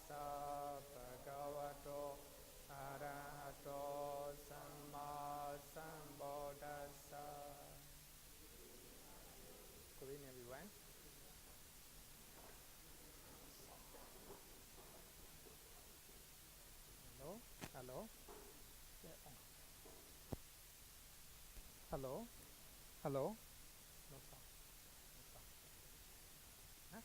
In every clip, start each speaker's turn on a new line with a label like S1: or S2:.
S1: bhagavato arahato samma sambuddhassa. Good evening, everyone. Hello? Hello? Hello? Hello? No sound. No sound. Huh?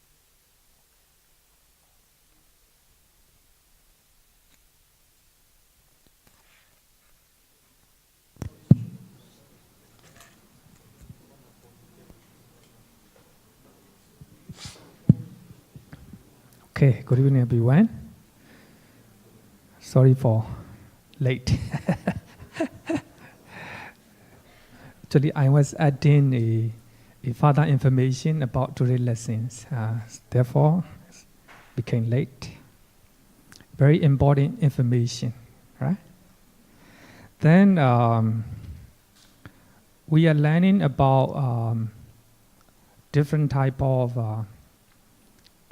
S1: Okay, good evening, everyone. Sorry for late. Actually, I was adding a further information about today's lessons. Therefore, became late. Very important information, right? Then we are learning about different type of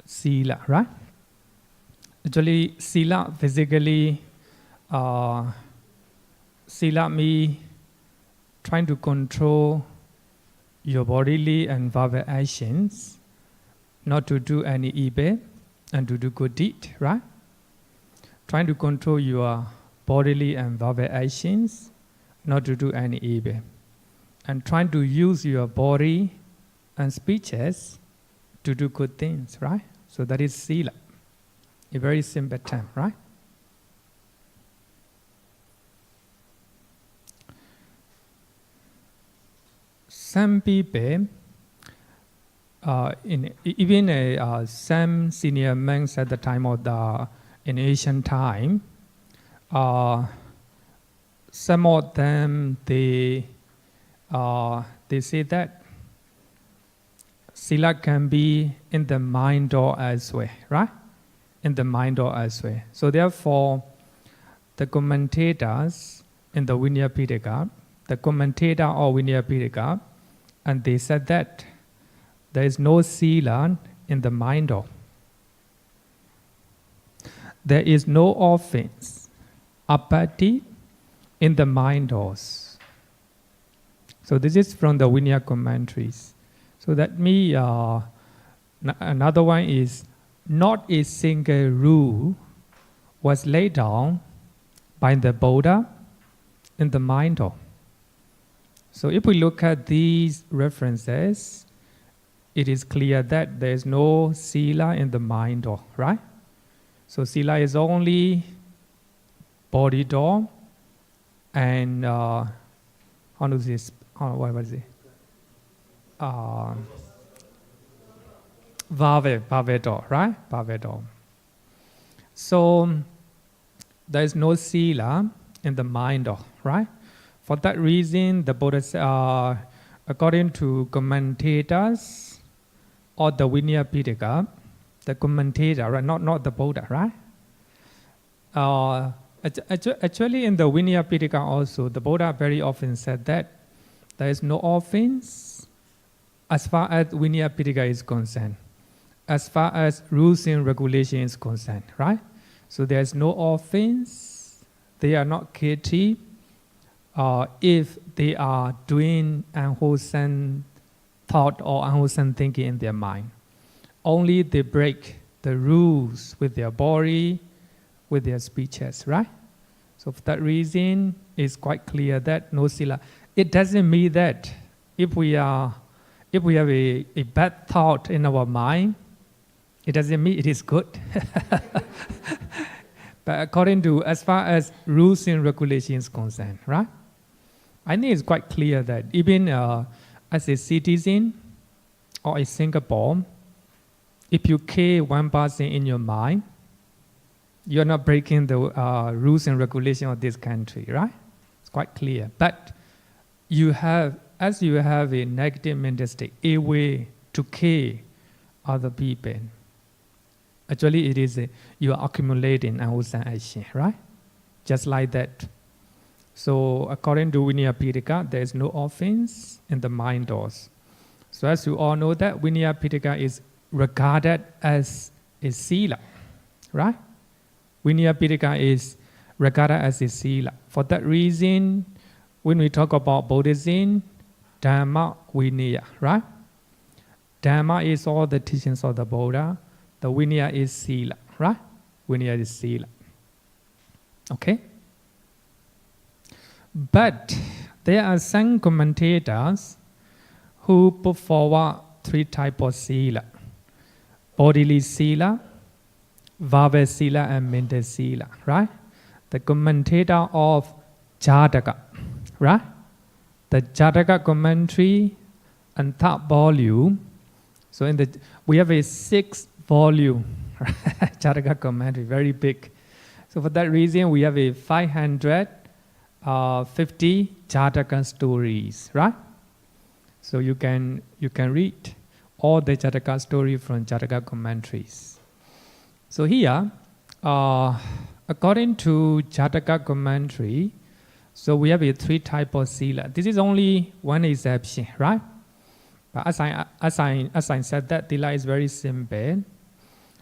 S1: Sīla, right? Actually, Sīla physically, Sīla means trying to control your bodily and verbal actions, not to do any evil and to do good deed, right? Trying to control your bodily and verbal actions, not to do any evil, and trying to use your body and speeches to do good things, right? So that is Sīla, a very simple term, right? Some people, even some senior monks at the time of in ancient time, some of them they say that Sīla can be in the mind or elsewhere, right? In the mind or elsewhere. So therefore, the commentators in the Vinaya Pitaka, the commentator of Vinaya Pitaka, and they said that there is no Sīla in the mind of. There is no offense, apathy, in the mind of. So this is from the Vinaya commentaries. So that means another one is not a single rule was laid down by the Buddha in the mind of. So if we look at these references, it is clear that there is no Sīla in the mind of, right? So Sīla is only body door and what was it? Bhave door, right? Bhave door. So there is no Sīla in the mind of, right? For that reason, the Buddha, according to commentators or the Vinaya Pitaka, the commentator, right? Not the Buddha, right? Actually, in the Vinaya Pitaka also, the Buddha very often said that there is no offense as far as Vinaya Pitaka is concerned, as far as rules and regulations is concerned, right? So there is no offense. They are not guilty if they are doing unwholesome thought or unwholesome thinking in their mind. Only they break the rules with their body, with their speeches, right? So for that reason, it's quite clear that no Sīla. It doesn't mean that if we have a bad thought in our mind, it doesn't mean it is good. But according to, as far as rules and regulations concerned, right? I think it's quite clear that even as a citizen or a Singapore, if you kill one person in your mind, you're not breaking the rules and regulations of this country, right? It's quite clear. But as you have a negative mental state, a way to kill other people, actually it is you are accumulating unwholesome action, right? Just like that. So according to Vinaya Pitaka, there is no offense in the mind doors. So as you all know that Vinaya Pitaka is regarded as a Sīla, right? Vinaya Pitaka is regarded as a Sīla. For that reason, when we talk about Buddhism, Dhamma, Vinaya, right? Dhamma is all the teachings of the Buddha. The Vinaya is Sīla, right? Vinaya is Sīla. Okay? But there are some commentators who put forward three types of Sīla. Bodily Sīla, verbal Sīla, and mental Sīla, right? The commentator of Jataka, right? The Jataka commentary and third volume. So we have a 6-volume Jataka commentary, very big. So for that reason, we have a 550 Jataka stories, right? So you can read all the Jataka story from Jataka commentaries. So here, according to Jataka commentary, so we have a 3 types of Sīla. This is only one exception, right? But as I said, that Sīla is very simple.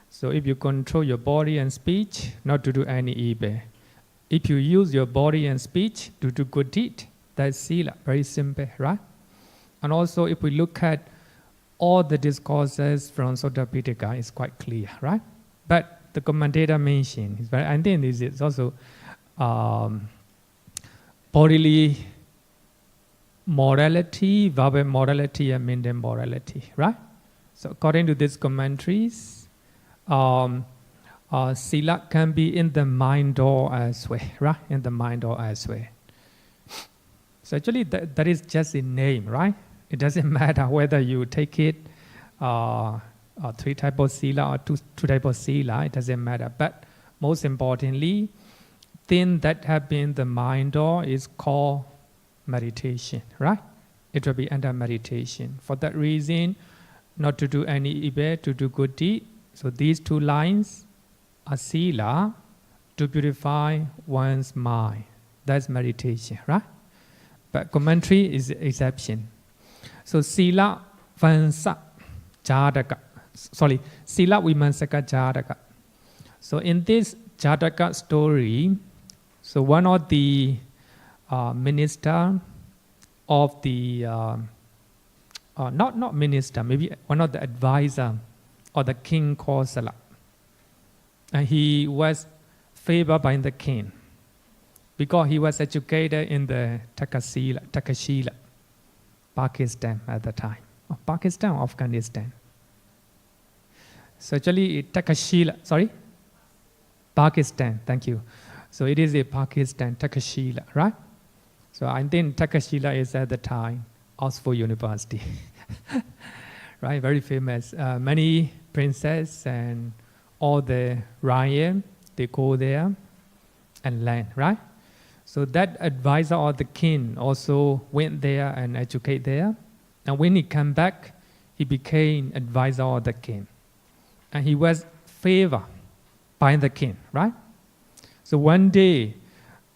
S1: So if you control your body and speech, not to do any evil. If you use your body and speech to do good deed, that's Sīla, very simple, right? And also if we look at all the discourses from Sutta Pitaka, it's quite clear, right? But the commentator mentioned, I think this is also bodily morality, verbal morality, and mental morality, right? So according to these commentaries, Sīla can be in the mind or elsewhere, right? In the mind or elsewhere. So actually that is just a name, right? It doesn't matter whether you take it 3 types of Sīla or 2 types of Sīla, it doesn't matter. But most importantly, thing that happens in the mind or is called meditation, right? It will be under meditation. For that reason, not to do any evil, to do good deed. So these 2 lines are Sīla, to purify one's mind. That's meditation, right? But commentary is the exception. So Sīla Vansa Jataka. Sorry, Sīla Vimansaka Jataka. So in this Jataka story, so one of the minister of the not minister, maybe one of the advisor of the king called Sīla. And he was favored by the king because he was educated in the Takashila, Pakistan at the time. Pakistan or Afghanistan? So actually Takashila, Pakistan, thank you. So it is a Pakistan, Takashila, right? So I think Takashila is at the time Oxford University, right? Very famous. Many princes and all the royal, they go there and learn, right? So that advisor of the king also went there and educate there. And when he came back, he became advisor of the king. And he was favored by the king, right? So one day,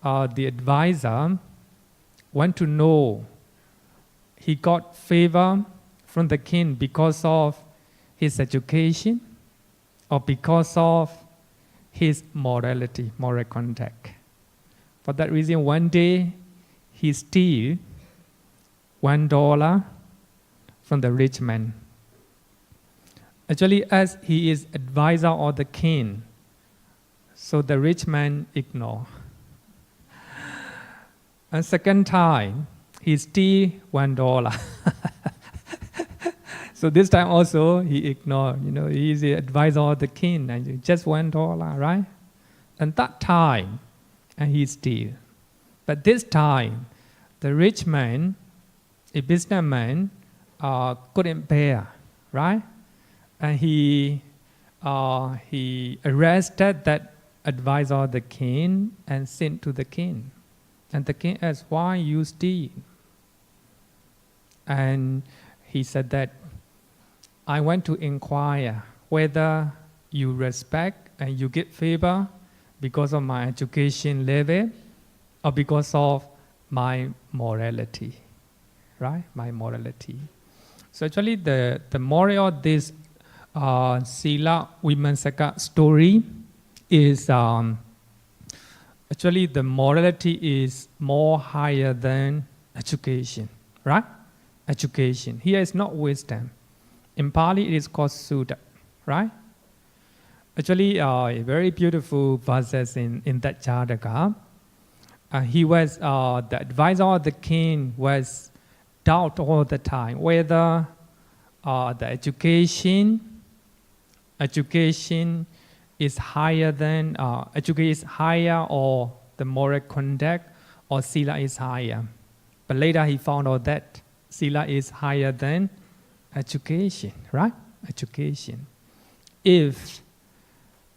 S1: the advisor want to know, he got favor from the king because of his education or because of his morality, moral conduct. For that reason, one day he steal $1 from the rich man. Actually, as he is advisor of the king, so the rich man ignore. And second time, he steal $1. So this time also he ignored. He is the advisor of the king, and just $1, right? And that time, and he steal. But this time, the rich man, a businessman, couldn't bear, right? And he arrested that advisor of the king and sent to the king. And the king asked, why you steal? And he said that, I want to inquire whether you respect and you get favor because of my education level or because of my morality, right? My morality. So actually the moral of this Sīla Vimansaka story is actually the morality is more higher than education, right? Education. Here is not wisdom. In Pali, it is called Sutta, right? Actually, a very beautiful verses in that Jataka. He was the advisor of the king was doubt all the time whether the education is higher than education is higher or the moral conduct or Sila is higher. But later he found out that Sila is higher than education, right? Education. If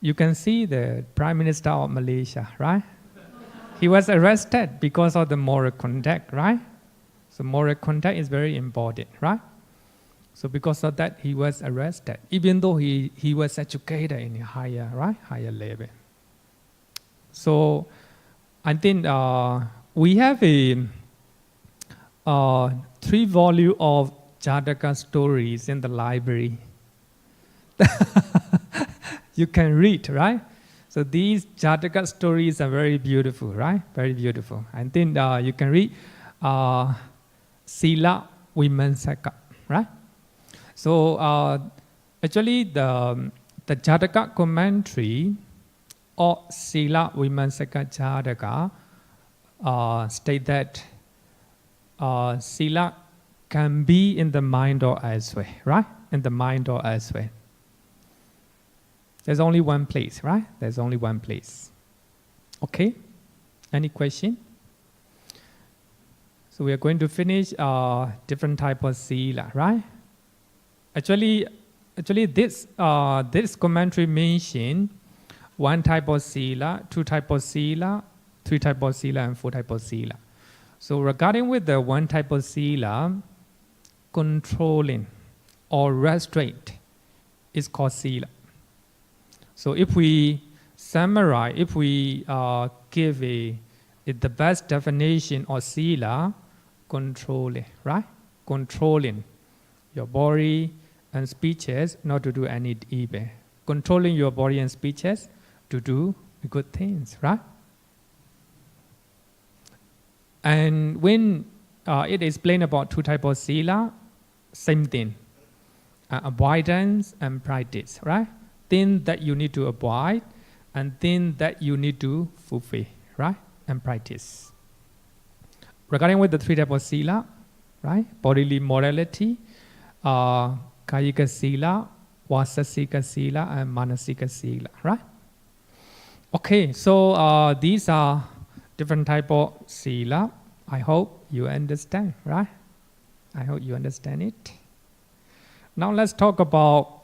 S1: you can see the Prime Minister of Malaysia, right? He was arrested because of the moral conduct, right? So moral conduct is very important, right? So because of that, he was arrested, even though he was educated in a higher, right? Higher level. So I think we have a 3 volume of Jataka stories in the library. You can read, right? So these Jataka stories are very beautiful, right? Very beautiful. I think you can read Sila Vimansaka, right? So actually the Jataka commentary or Sila Vimansaka Jataka state that Sila can be in the mind or elsewhere, right? In the mind or elsewhere. There's only one place, right? There's only one place. Okay? Any question? So we are going to finish different type of Sila, right? Actually, this commentary mention 1 type of Sila, 2 type of Sila, 3 type of Sila, and 4 type of Sila. So regarding with the 1 type of Sila, controlling or restraint is called Sila. So if we summarize, if we give the best definition of Sila, controlling, right? Controlling your body and speeches not to do any evil. Controlling your body and speeches to do good things, right? And when it explains about 2 types of Sila, same thing. Avoidance and practice, right? Things that you need to avoid and things that you need to fulfill, right? And practice. Regarding with the 3 types of Sila, right? Bodily morality, Kayika Sila, Vasasika Sila, and Manasika Sila, right? Okay, so these are different type of Sila. I hope you understand, right? I hope you understand it. Now let's talk about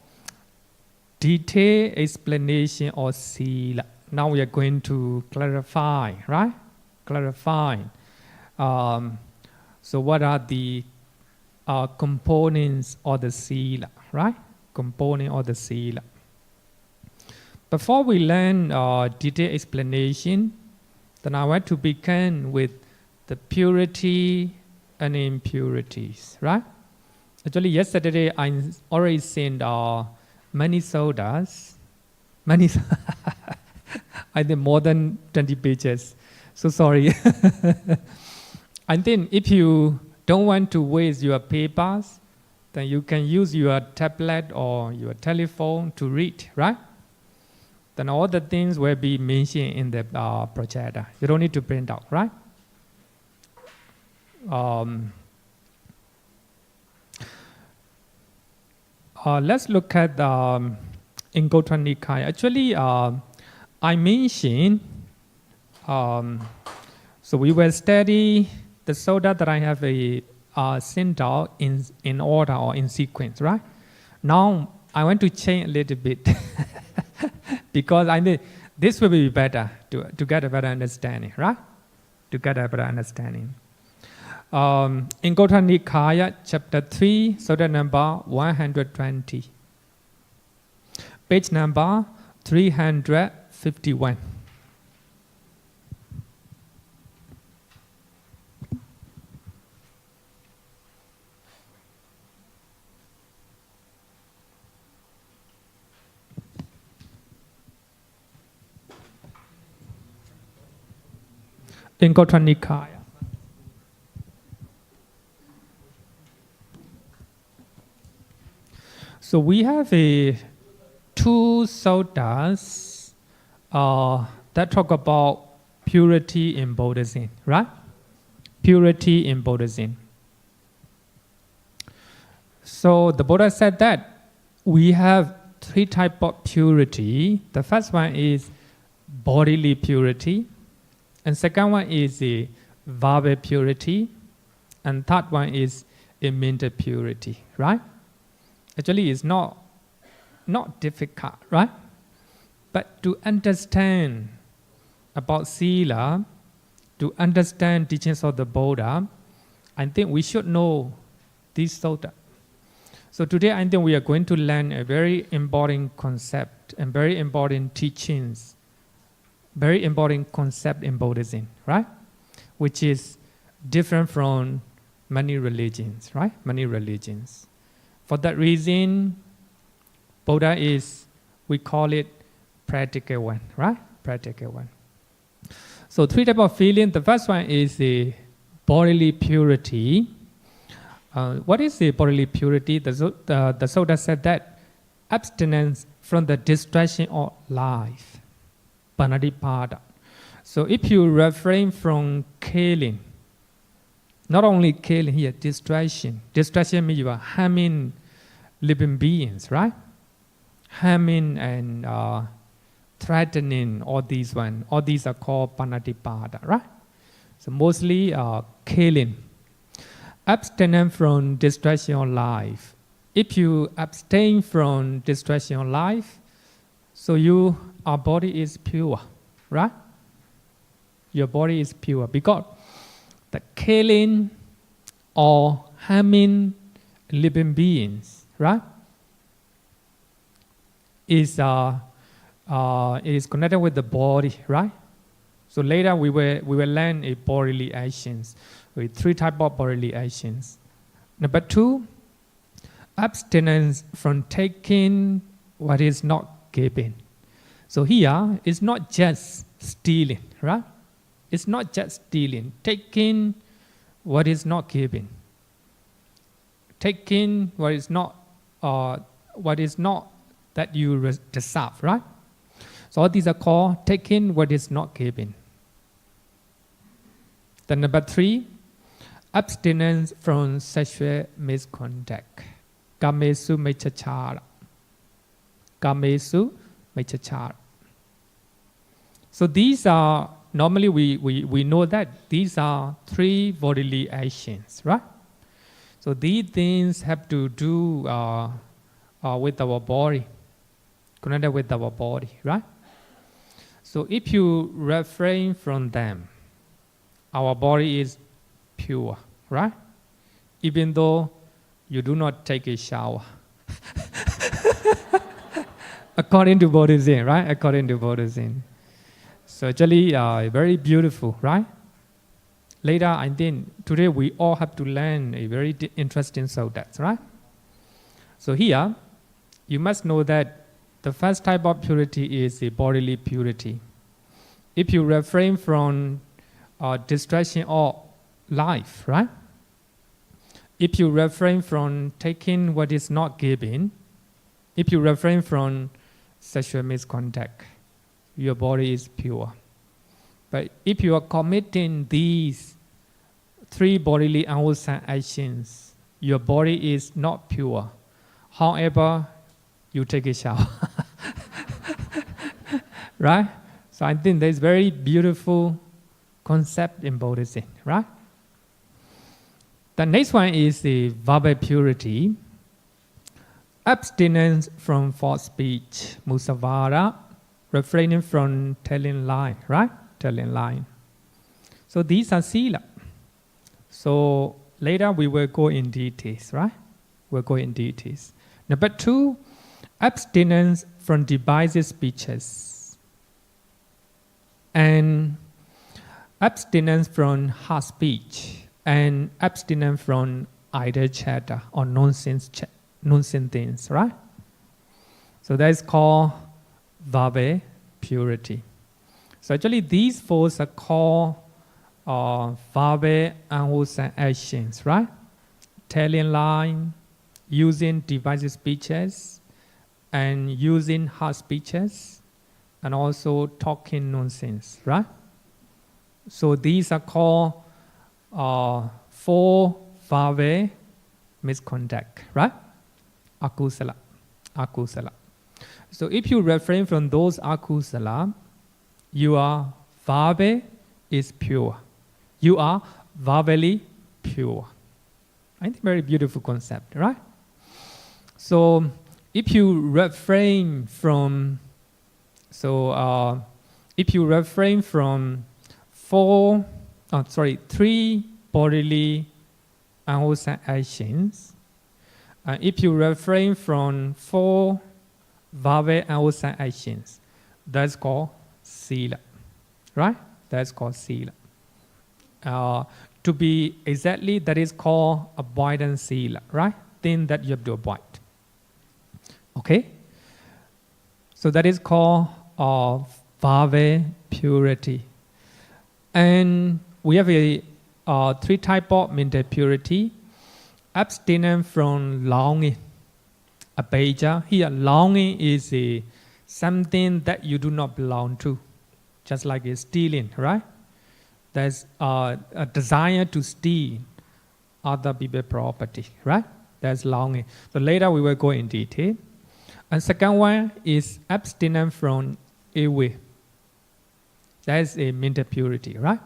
S1: detailed explanation of Sila. Now we are going to clarify, right? Clarify. So what are the components of the Sila, right? Component of the Sila. Before we learn detailed explanation, then I want to begin with the purity and impurities, right? Actually, yesterday I already sent many sodas, I think more than 20 pages. So sorry. I think if you don't want to waste your papers, then you can use your tablet or your telephone to read, right? Then all the things will be mentioned in the projector. You don't need to print out, right? Let's look at in Gautra Nikaya. Actually, I mentioned, so we will study the soda that I have sent out in order or in sequence, right? Now, I want to change a little bit because I think this will be better to get a better understanding, right? To get a better understanding. In Gautra Nikaya, chapter 3, soda number 120. Page number 351. in Gotra Nikaya. So we have two suttas that talk about purity in Buddhism, right? Purity in Buddhism. So the Buddha said that we have three types of purity. The first one is bodily purity, and second one is a verbal purity, and third one is a mental purity, right? Actually, it's not difficult, right? But to understand about Sīla, to understand teachings of the Buddha, I think we should know this sutta. So today, I think we are going to learn a very important concept and very important teachings, very important concept in Buddhism, right? Which is different from many religions, right? Many religions. For that reason, Buddha is, we call it practical one, right? Practical one. So three types of feeling. The first one is the bodily purity. What is the bodily purity? The Sutta said that abstinence from the distraction of life, panadipada. So if you refrain from killing, not only killing here, distraction. Distraction means you are harming living beings, right? Harming and threatening, all these one. All these are called panadipada, right? So mostly killing. Abstinence from distraction of life. If you abstain from distraction of life, so our body is pure, right? Your body is pure because the killing or harming living beings, right? It is connected with the body, right? So later we will learn a bodily actions with three types of bodily actions. Number 2, abstinence from taking what is not given. So here it's not just stealing, right? It's not just stealing, taking what is not given, taking what is not that you deserve, right? So all these are called taking what is not given. Then number 3, abstinence from sexual misconduct. Kamesu mechachara. Kamesu mechachara. So these are, normally we know that these are 3 bodily actions, right? So these things have to do with our body, connected with our body, right? So if you refrain from them, our body is pure, right? Even though you do not take a shower. According to Buddhism, right? According to Buddhism. So actually, very beautiful, right? Later, I think today we all have to learn a very interesting suttas, right? So here, you must know that the first type of purity is the bodily purity. If you refrain from distraction of life, right? If you refrain from taking what is not given, if you refrain from sexual misconduct, your body is pure. But if you are committing these 3 bodily unwholesome actions, your body is not pure. However, you take a shower. Right? So I think there's very beautiful concept in Buddhism, right? The next one is the verbal purity. Abstinence from false speech, musavara, refraining from telling lie, right? Telling lie. So these are Sīla. So later we will go in details, right? We'll go in details. Number 2, abstinence from divisive speeches. And abstinence from harsh speech. And abstinence from idle chatter or nonsense things, right? So that is called verbal purity. So actually these 4 are called verbal unwholesome actions, right? Telling lie, using divisive speeches, and using harsh speeches, and also talking nonsense, right? So these are called 4 verbal misconduct, right? Akusala, akusala. So if you refrain from those akusala, your verbal is pure. You are verbally pure. I think very beautiful concept, right? So if you refrain from, 3 bodily unwholesome actions, if you refrain from 4 verbal unwholesome actions, that's called Sīla, right? That's called Sīla. To be exactly, that is called avoidance Sīla, right? Thing that you have to avoid. Okay? So that is called verbal purity. And we have 3 types of mental purity. Abstinence from longing. Abhaya. Here, longing is something that you do not belong to. Just like stealing, right? There's a desire to steal other people's property, right? That's longing. So later we will go in detail. And second one is abstinence from ill will. That is a mental purity, right?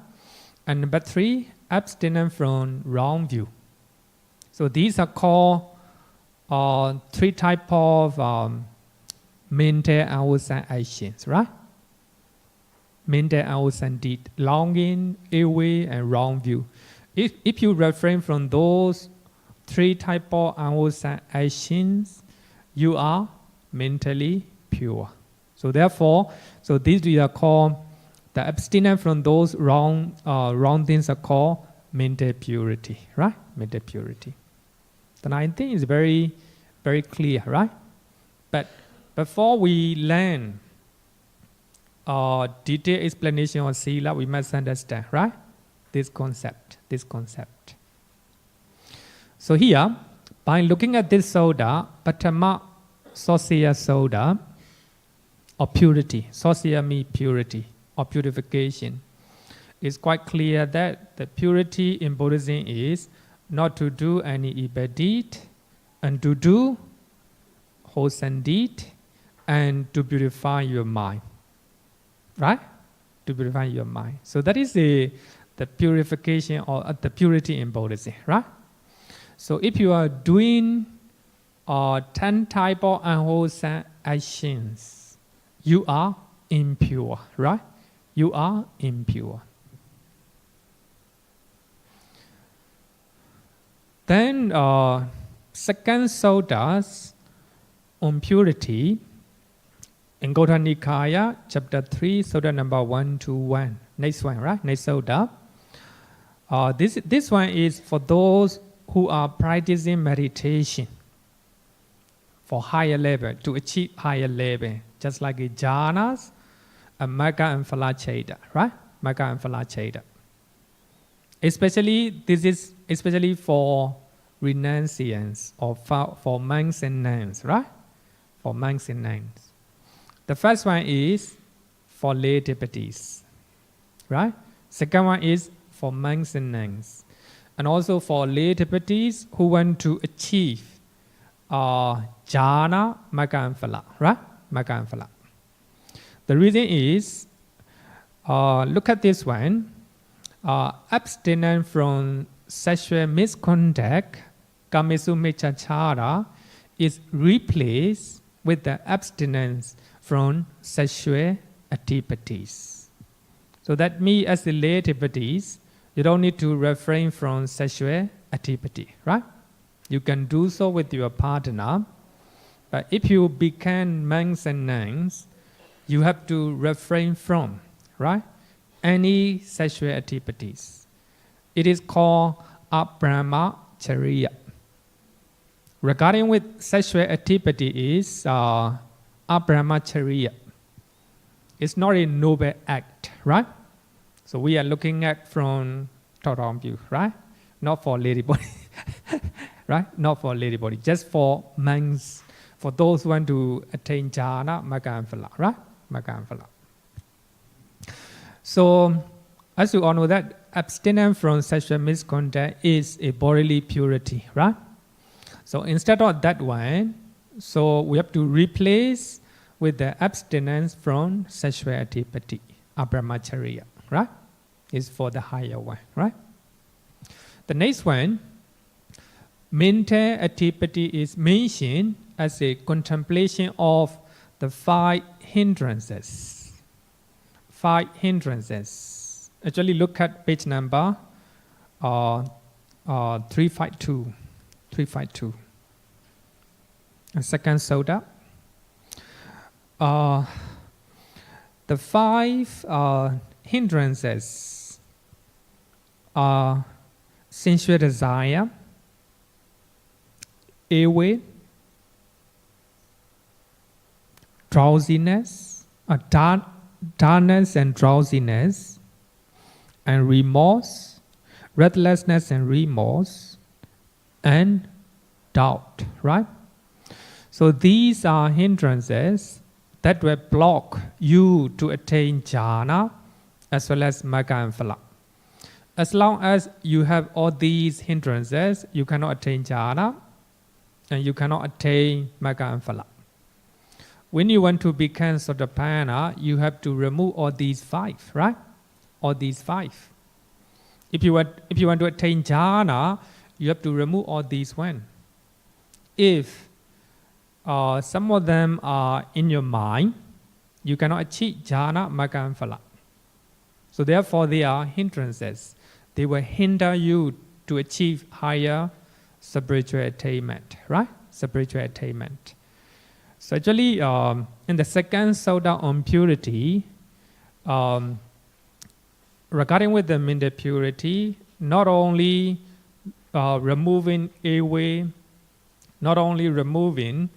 S1: And number 3, abstinence from wrong view. So these are called 3 types of mental unwholesome actions, right? Mental unwholesome deed, longing, ill will, and wrong view. If you refrain from those 3 types of unwholesome actions, you are mentally pure. So therefore, these are called, the abstinence from those wrong things are called mental purity, right? Mental purity. Then I think it's very, very clear, right? But before we learn detailed explanation of Sīla, we must understand, right? This concept. So here, by looking at this soda, Patama Sosia soda, or purity, Sosia means purity or purification, it's quite clear that the purity in Buddhism is not to do any evil deed, and to do wholesome deed, and to purify your mind. Right? To purify your mind. So that is the purification or the purity in Buddhism, right? So if you are doing 10 types of unwholesome actions, you are impure, right? You are impure. Then second sodas on purity in Gota Nikaya, chapter 3, soda number 121. Next one, right? Next soda. This one is for those who are practicing meditation for higher level, to achieve higher level, just like jhanas, and magga and phalaccheda, right? Magga and phalaccheda. This is especially for renunciants or for monks and nuns, right? For monks and nuns. The first one is for lay devotees, right? Second one is for monks and nuns. And also for lay devotees who want to achieve jhana, magga and phala, right? Magga and phala. The reason is, look at this one. Abstinence from sexual misconduct, kamesu mecchachara, is replaced with the abstinence from sexual activities. So that means as the lay devotees, you don't need to refrain from sexual activity, right? You can do so with your partner. But if you become monks and nuns, you have to refrain from, right, any sexual activities. It is called abrahmacharya. Regarding with sexual activity is abrahmacharya. It's not a noble act, right? So we are looking at from top-down view, right? Not for lady body, right? Not for lady body, just for monks, for those who want to attain jhana, magga and phala, right? Magga and phala. So, as you all know that abstinence from sexual misconduct is a bodily purity, right? So instead of that one, so we have to replace with the abstinence from sexual activity, brahmacharya, right? Is for the higher one, right? The next one, mental activity is mentioned as a contemplation of the 5 hindrances. 5 hindrances. Actually, look at page number 352. 352. Second soda. The 5 hindrances are sensual desire, airway, drowsiness, darkness and drowsiness, and remorse, restlessness and remorse, and doubt, right? So these are hindrances that will block you to attain jhana as well as magga and phala. As long as you have all these hindrances, you cannot attain jhana and you cannot attain magga and phala. When you want to become sotapanna, you have to remove all these 5, right? All these 5. If you want to attain jhana, you have to remove all these 1. If some of them are in your mind, you cannot achieve jhana, magga and phala. So therefore they are hindrances. They will hinder you to achieve higher spiritual attainment, right? Spiritual attainment. So actually, in the second soda on purity, regarding with the mental purity, not only removing airway, not only removing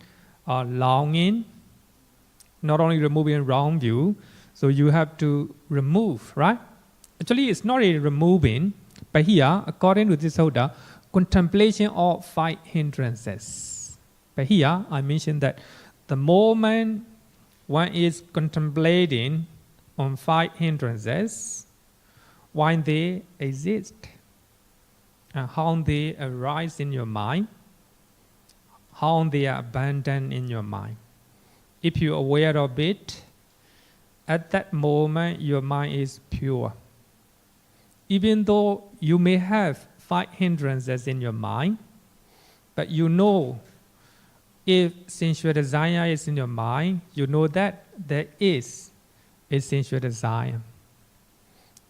S1: longing, not only removing wrong view, so you have to remove, right? Actually, it's not a removing, but here, according to this soda, contemplation of 5 hindrances. But here, I mentioned that the moment one is contemplating on 5 hindrances, why they exist, and how they arise in your mind, how they are abandoned in your mind. If you're aware of it, at that moment your mind is pure. Even though you may have 5 hindrances in your mind, but you know if sensual desire is in your mind, you know that there is a sensual desire.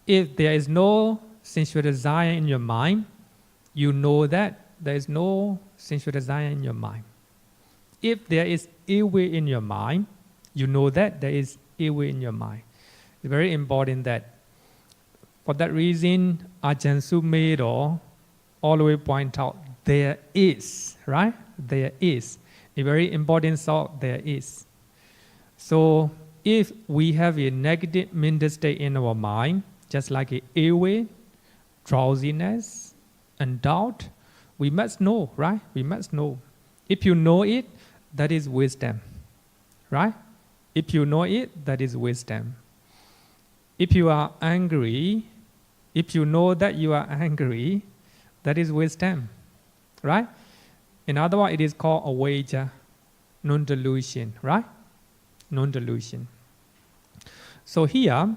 S1: If there is no sensual desire in your mind, you know that there is no sensual desire in your mind. If there is ill will in your mind, you know that there is ill will in your mind. It's very important that for that reason, Ajahn Sumedho always point out there is, right? There is. A very important thought, there is. So if we have a negative mental state in our mind, just like a airway, drowsiness, and doubt, we must know, right? We must know. If you know it, that is wisdom, right? If you know it, that is wisdom. If you are angry, if you know that you are angry, that is wisdom, right? In other words, it is called awaja, non-delusion, right? Non-delusion. So here,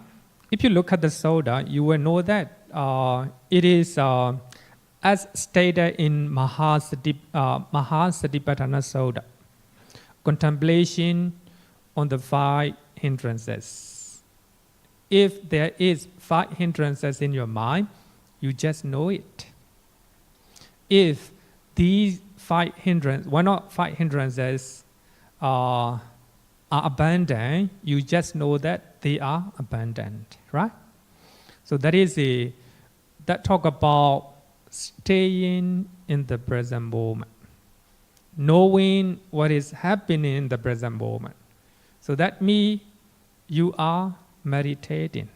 S1: if you look at the soda, you will know that it is as stated in Mahasatipatthana Soda, contemplation on the 5 hindrances. If there is 5 hindrances in your mind, you just know it. If these 5 hindrances, one or 5 hindrances are abandoned, you just know that they are abandoned, right? So that talk about staying in the present moment, knowing what is happening in the present moment. So that means you are meditating.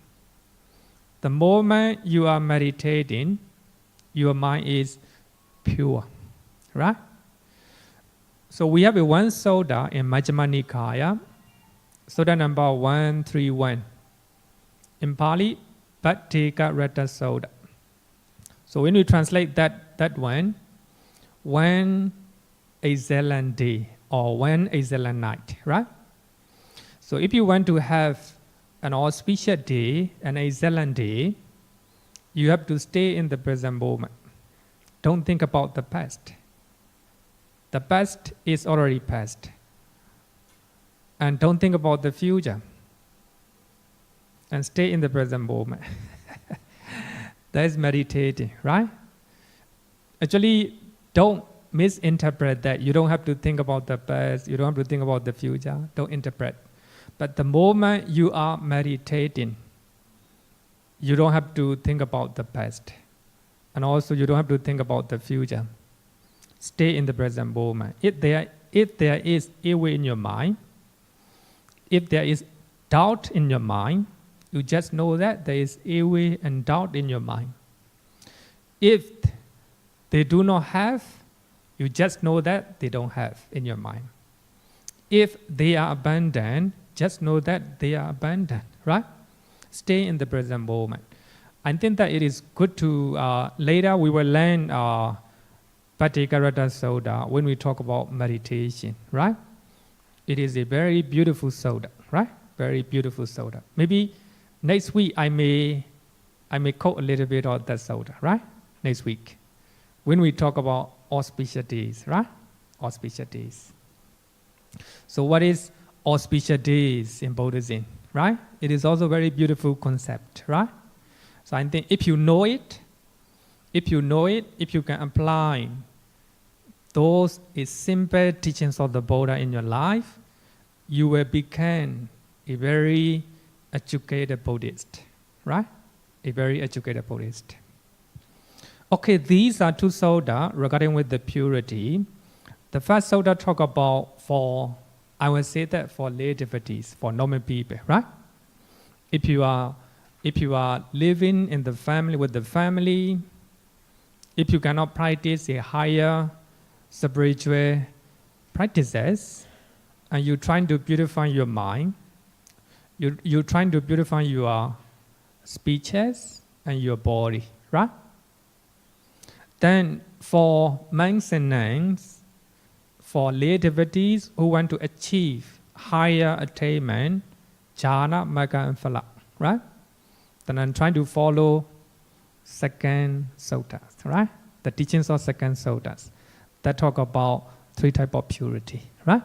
S1: The moment you are meditating, your mind is pure, right? So we have a one sutta in Majjhima Nikaya, sutta number 131. In Pali, Bhattika Rata Sutta. So when we translate that one excellent day or one excellent night, right? So if you want to have an auspicious day, an excellent day, you have to stay in the present moment. Don't think about the past. The past is already past. And don't think about the future. And stay in the present moment. That is meditating, right? Actually, don't misinterpret that. You don't have to think about the past. You don't have to think about the future. Don't interpret. But the moment you are meditating, you don't have to think about the past. And also you don't have to think about the future. Stay in the present moment. If there is ill in your mind, if there is doubt in your mind, you just know that there is ill and doubt in your mind. If they do not have, you just know that they don't have in your mind. If they are abundant, just know that they are abundant, right? Stay in the present moment. I think that it is good to, later we will learn Patikarata Sutta when we talk about meditation, right? It is a very beautiful sutta, right? Very beautiful sutta. Maybe next week I may quote a little bit of that sutta, right? Next week. When we talk about auspicious days, right? Auspicious days. So what is auspicious days in Buddhism, right? It is also a very beautiful concept, right? So I think if you know it, if you can apply those simple teachings of the Buddha in your life, you will become a very educated Buddhist, right? A very educated Buddhist. Okay, these are two sutta regarding with the purity. The first sutta talk about I will say that for lay devotees, for normal people, right? If you are living in the family with the family, if you cannot practice a higher spiritual practices, and you're trying to beautify your mind, you're trying to beautify your speeches and your body, right? Then for monks and nuns, for lay devotees who want to achieve higher attainment, jhana, magga, and phala, right? Then I'm trying to follow second suttas, right? The teachings of second suttas that talk about three types of purity, right?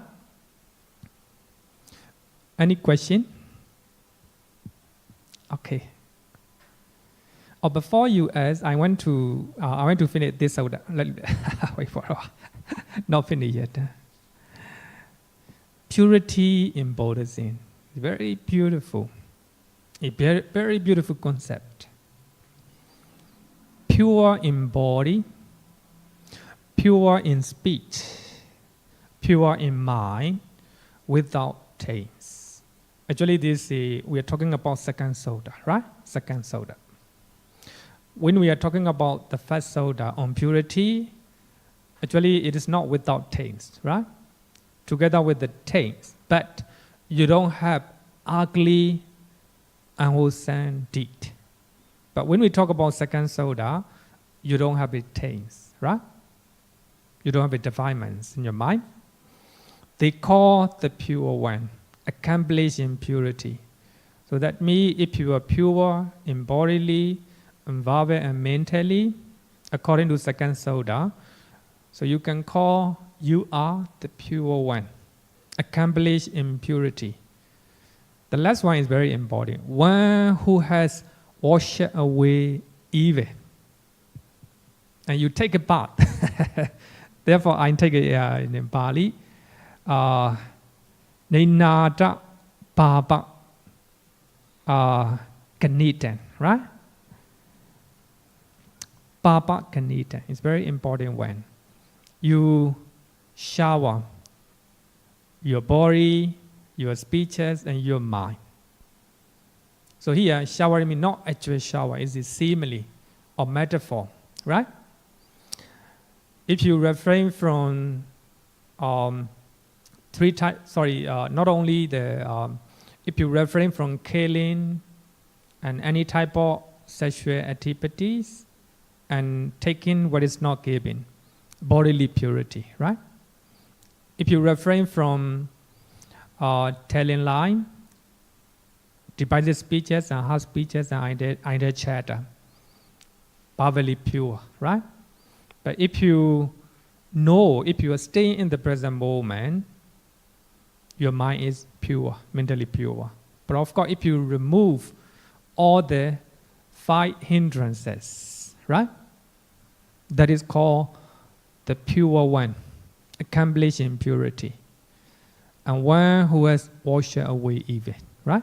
S1: Any question? Okay. Before you ask, I want to finish this sutta. Wait for a while. Not finished yet. Purity in Buddhism is very beautiful. A very, very beautiful concept. Pure in body, pure in speech, pure in mind, without taints. Actually, we are talking about second sutta, right? Second sutta. When we are talking about the first sutta on purity, actually it is not without taints, right? Together with the taints, but you don't have ugly, unwholesome deed. But when we talk about second sutta, you don't have the taints, right? You don't have the defilements in your mind. They call the pure one, accomplished in purity. So that means if you are pure in bodily, verbally, and mentally, according to second sutta, so you can call you are the pure one, accomplished in purity. The last one is very important. One who has washed away evil. And you take a bath. Therefore, I take it in Pali. Ninata Papa Kanitan, right? Papa Kanitan is very important one. You shower your body, your speeches, and your mind. So here, showering means not actual shower, it's a simile or metaphor, right? If you refrain from not only if you refrain from killing and any type of sexual activities and taking what is not given, bodily purity, right? If you refrain from telling lies, divided speeches and half speeches and idle chatter, bodily pure, right? But if you are staying in the present moment, your mind is pure, mentally pure. But of course, if you remove all the 5 hindrances, right? That is called the pure one, accomplished in purity. And one who has washed away evil, right?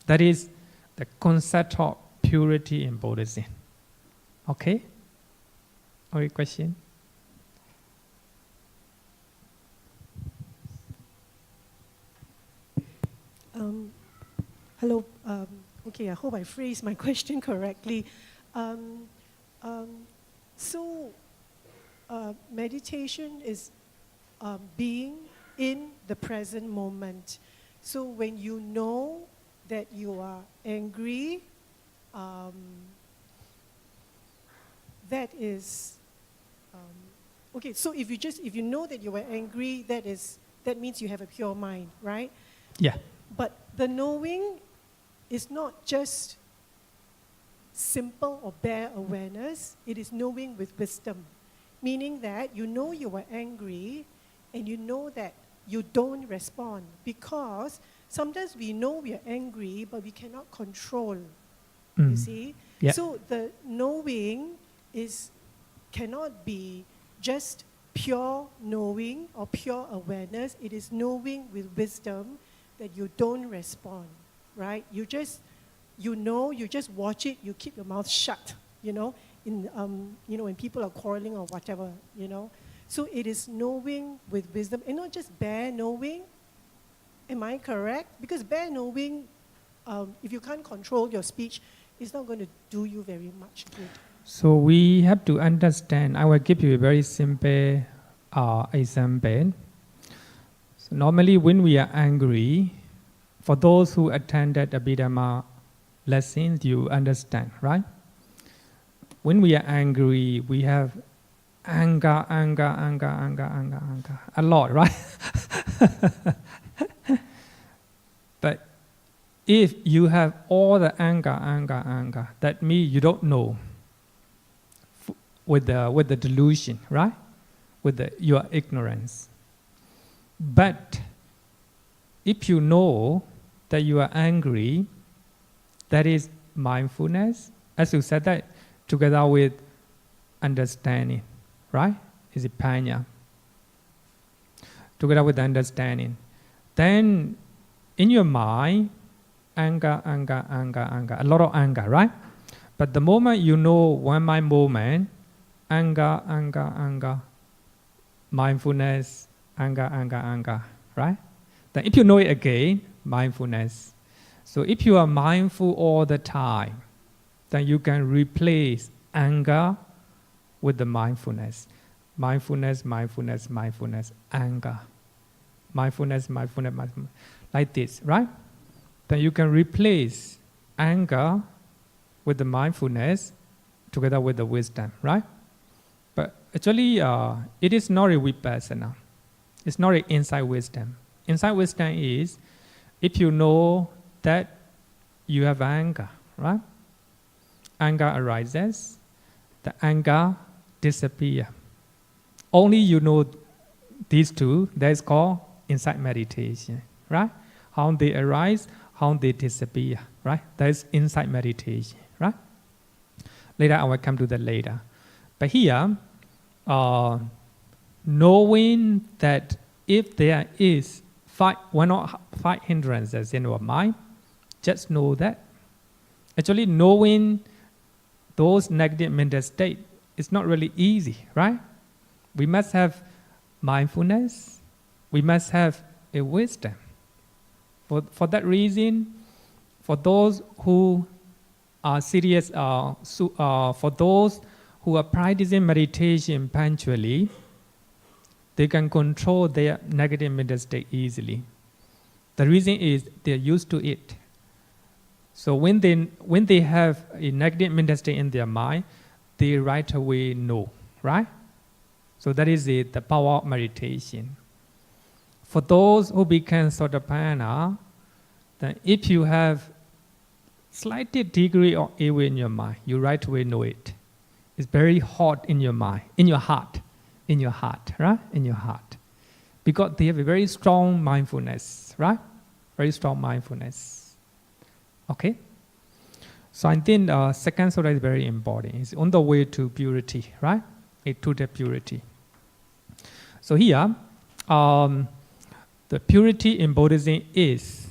S1: That is the concept of purity in Buddhism. Okay? Any question?
S2: Hello. Okay, I hope I phrased my question correctly. Meditation is being in the present moment. So when you know that you are angry, that is okay. So if you know that you were angry, that means you have a pure mind, right?
S1: Yeah.
S2: But the knowing is not just simple or bare awareness. It is knowing with wisdom, meaning that you know you were angry, and you know that you don't respond, because sometimes we know we are angry, but we cannot control. You see?
S1: Yeah.
S2: So the knowing cannot be just pure knowing or pure awareness. It is knowing with wisdom that you don't respond, right? You just watch it, you keep your mouth shut, when people are quarreling or whatever, So it is knowing with wisdom, and not just bare knowing. Am I correct? Because bare knowing, if you can't control your speech, it's not going to do you very much good.
S1: So we have to understand. I will give you a very simple example. So normally when we are angry, for those who attended Abhidhamma lessons, you understand, right? When we are angry, we have anger, a lot, right? But if you have all the anger, that means you don't know with the delusion, right? With your ignorance. But if you know that you are angry, that is mindfulness, as you said, that together with understanding, right? Is it panya? Together with understanding. Then in your mind, anger, a lot of anger, right? But the moment you know one mind moment, anger, mindfulness, anger, right? Then if you know it again, mindfulness. So if you are mindful all the time, then you can replace anger with the mindfulness. Mindfulness, anger. Mindfulness. Like this, right? Then you can replace anger with the mindfulness together with the wisdom, right? But actually, it is not a vipassana. It's not an insight wisdom. Insight wisdom is if you know that you have anger, right? Anger arises, the anger disappears. Only you know these two, that is called insight meditation, right? How they arise, how they disappear, right? That is insight meditation, right? Later, I will come to that later. But here, knowing that if there is one or 5 hindrances in our mind, just know that. Actually, knowing those negative mental states is not really easy, right? We must have mindfulness. We must have a wisdom. For that reason, For those who are serious, for those who are practicing meditation punctually, they can control their negative mental state easily. The reason is they're used to it. So when they have a negative mental state in their mind, they right away know, right? So that is the power of meditation. For those who become Sotapanna, then if you have slight degree of evil in your mind, you right away know it. It's very hot in your mind, in your heart, right? In your heart. Because they have a very strong mindfulness, right? Very strong mindfulness. Okay? So I think second soda is very important. It's on the way to purity, right? To the purity. So here, the purity in Buddhism is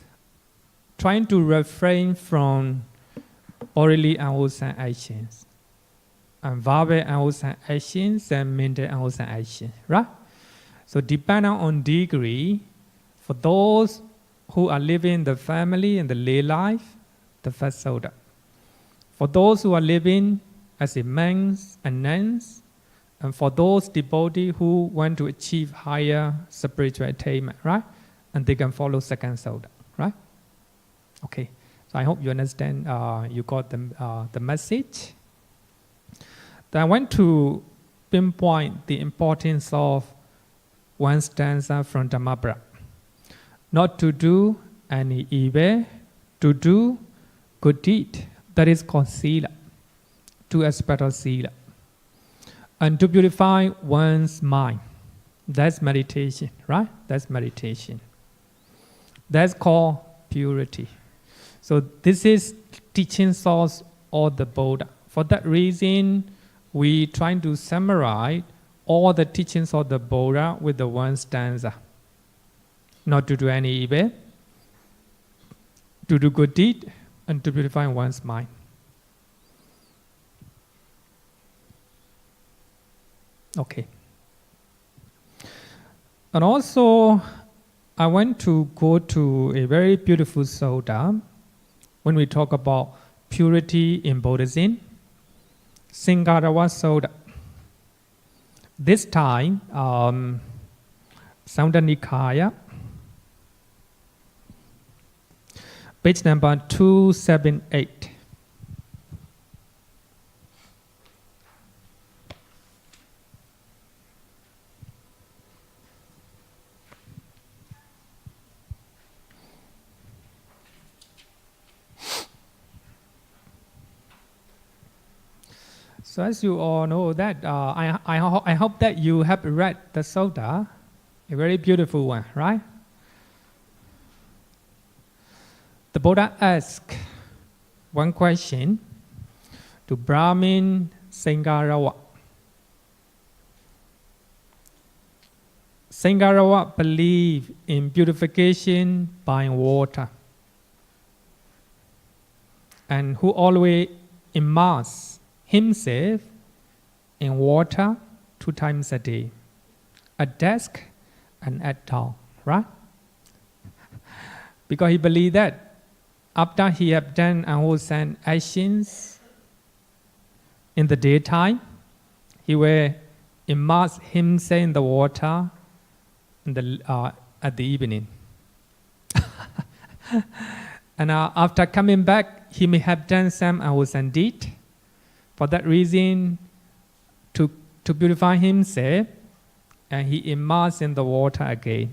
S1: trying to refrain from bodily unwholesome actions, and verbal unwholesome actions, and mental unwholesome actions, right? So depending on degree, for those who are living the family and the lay life, the first soda. For those who are living as a monks and nuns, and for those devotees who want to achieve higher spiritual attainment, right? And they can follow second soda, right? Okay, so I hope you understand, you got the message. Then I want to pinpoint the importance of one stanza from Dhammapada. Not to do any evil, to do good deed. That is called Sīla, two aspects of Sīla. And to purify one's mind. That's meditation, right? That's meditation. That's called purity. So this is teaching source of the Buddha. For that reason, we try to summarize all the teachings of the Buddha with the one stanza. Not to do any evil, to do good deed, and to purify one's mind. Okay. And also, I want to go to a very beautiful sutta when we talk about purity in Buddhism, Singarawa Sutta. This time, Sutta Nikaya, page number 278. So as you all know that, I hope that you have read the sutta, a very beautiful one, right? The Buddha asked one question to Brahmin Sangarawa. Sangarawa believed in purification by water, and who always immersed himself in water 2 times a day, at dusk and at dawn, right? Because he believed that after he had done unwholesome actions in the daytime, he will immerse himself in the water at the evening. And after coming back, he may have done some unwholesome deed. For that reason, to purify himself, and he immersed in the water again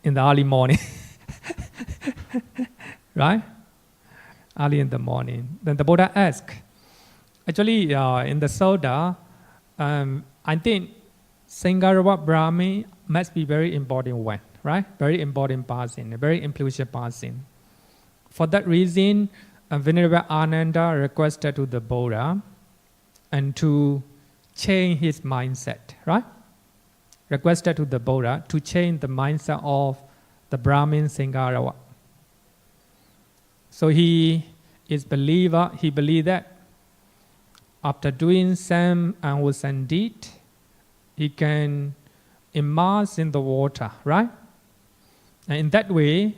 S1: in the early morning. Right? Early in the morning. Then the Buddha asked, actually in the Sutta, I think Sangarawa Brahmin must be very important one, right? Very important person, a very influential person. For that reason, Venerable Ananda requested to the Buddha and to change his mindset, right? Requested to the Buddha to change the mindset of the Brahmin Sangarawa. So he is believer, he believed that after doing some unwholesome deed, he can immerse in the water, right? And in that way,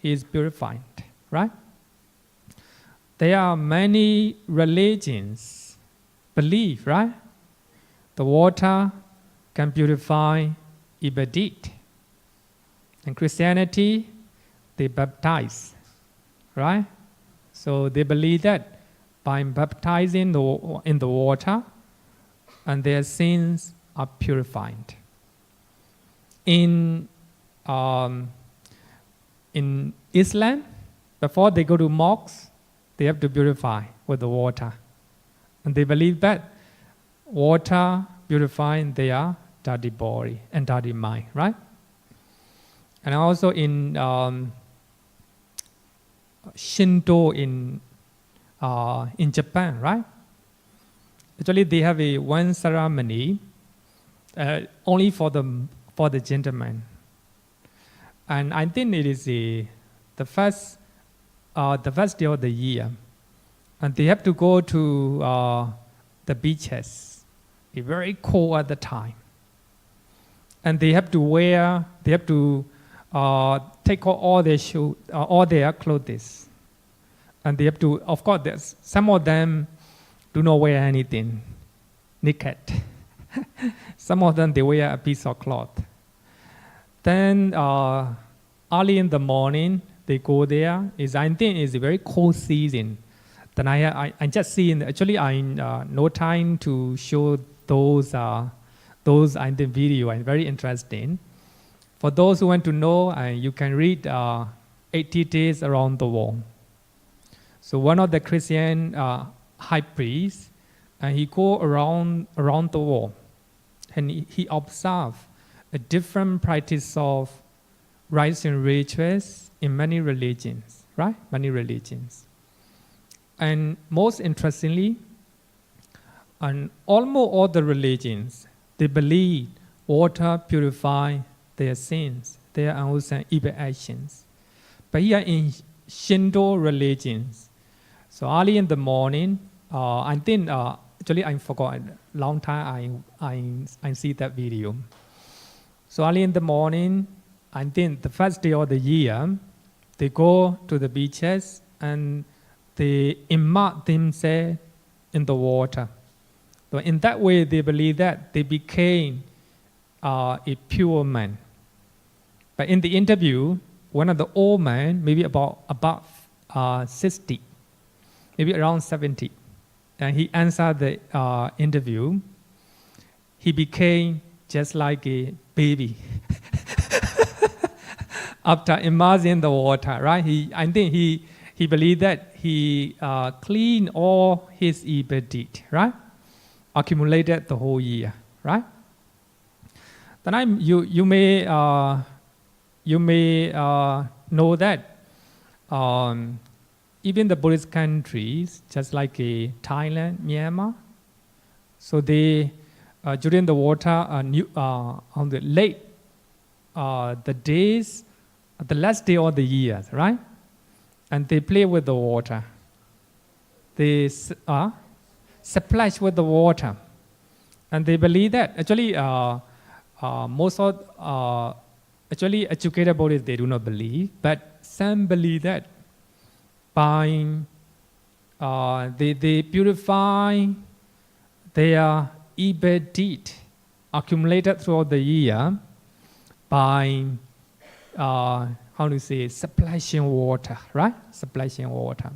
S1: he is purified, right? there are many religions believe, right? The water can purify evil deed. In Christianity, they baptize, right? So they believe that by baptizing in the water, and their sins are purified. In Islam, before they go to mosques, they have to purify with the water. And they believe that water purifying their dirty body and dirty mind, right? And also in Shinto in Japan, right? Actually, they have one ceremony only for the gentlemen, and I think it is the first day of the year, and they have to go to the beaches. It's very cold at the time, and they have to take off all their shoes, all their clothes, and they have to. Of course, some of them do not wear anything, naked. Some of them, they wear a piece of cloth. Then early in the morning, they go there. I think it's a very cold season. Then I just see, actually I no time to show those in the video, and very interesting. For those who want to know, you can read 80 Days Around the World. So one of the Christian high priests, and he go around the world, and he observed a different practice of rites and rituals in many religions, right? Many religions. And most interestingly, and almost all the religions, they believe water purifies their sins, their evil actions. But here in Shinto religions, so early in the morning, I think actually I forgot. Long time I see that video. So early in the morning, I think the first day of the year, they go to the beaches and they immerse themselves in the water. So in that way, they believe that they became a pure man. But in the interview, one of the old men, maybe about 60, maybe around 70, and he answered the interview. He became just like a baby after immersing the water, right? I think he believed that he cleaned all his evil deed, right? Accumulated the whole year, right? Then you may know that even the Buddhist countries, just like Thailand, Myanmar, so they during the water on the late the days, the last day of the year, right? And they play with the water. They splash with the water, and they believe that actually most of actually educated Buddhists, they do not believe, but some believe that by they purify their evil deed accumulated throughout the year by splashing water, right? Splashing water.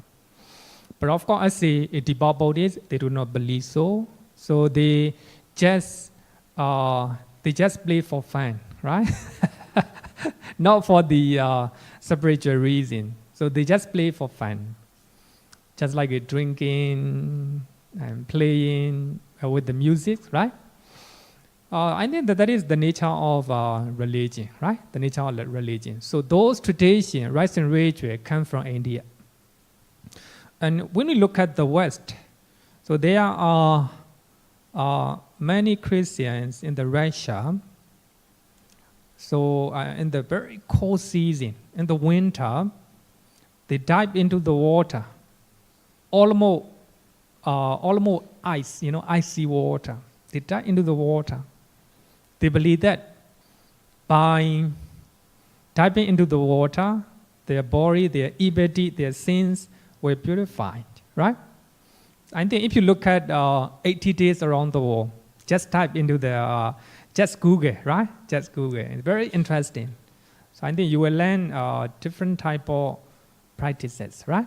S1: But of course, I say devout Buddhists, they do not believe so. So they just play for fun, right? Not for the spiritual reason. So they just play for fun, just like drinking and playing with the music, right? I think that is the nature of religion, right? The nature of religion. So those traditions, rites and rituals, come from India. And when we look at the West, so there are many Christians in the Russia. So in the very cold season, in the winter, they dive into the water, almost ice, icy water. They dive into the water. They believe that by diving into the water, their body, their evil deed, their sins were purified. right? I think if you look at 80 days around the world, just type into the, just Google, right? Just Google. It's very interesting. So I think you will learn different type of practices, right?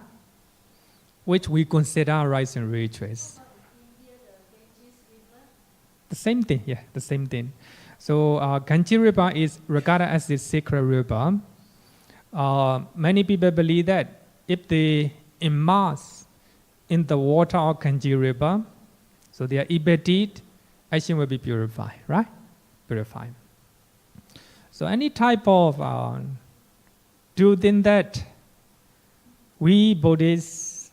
S1: Which we consider rites and rituals. The same thing, yeah, the same thing. So Ganges River is regarded as the sacred river. Many people believe that if they immerse in the water of Ganges River, so their evil deed, action will be purified, right? Purified. So any type of doing that, we Buddhists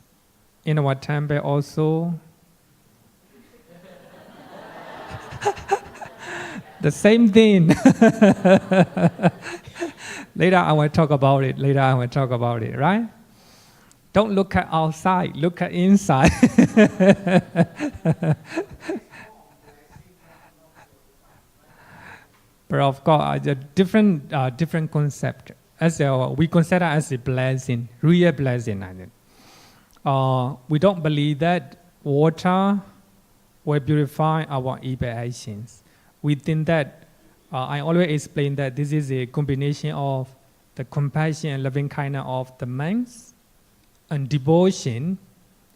S1: in our temple also, the same thing. Later I will talk about it. Right? Don't look at outside, look at inside. But of course, a different concept. As we consider as a blessing, real blessing. I think. We don't believe that water will purify our evil actions. We think that, I always explain that this is a combination of the compassion and loving kindness of the monks and devotion,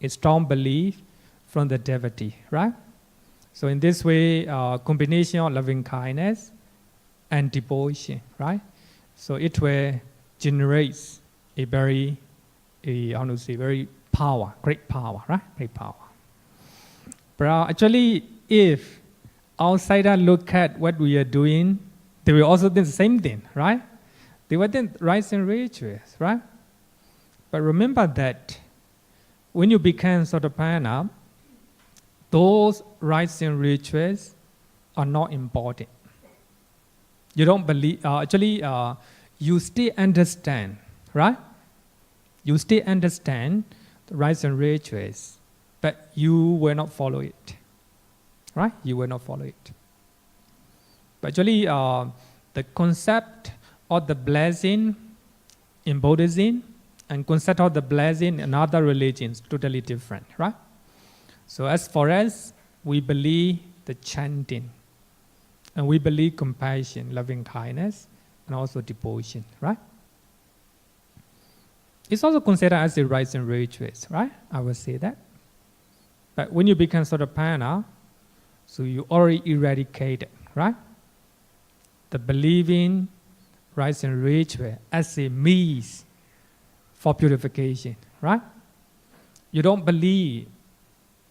S1: a strong belief from the devotee, right? So in this way, combination of loving kindness and devotion, right? So it will generate a very, very power, great power, right? Great power. But actually, if outsiders look at what we are doing, they will also do the same thing, right? They will do rites and rituals, right? But remember that when you become Sotapanna, those rites and rituals are not important. You don't believe, you still understand, right? You still understand the rites and rituals, but you will not follow it, right? You will not follow it. But actually, the concept of the blessing in Buddhism and concept of the blessing in other religions totally different, right? So as for us, we believe the chanting, and we believe compassion, loving kindness, and also devotion, right? It's also considered as the rites and rituals, right? I will say that. But when you become Sotapanna, so you already eradicated, right? The believing rites and ritual as a means for purification, right? You don't believe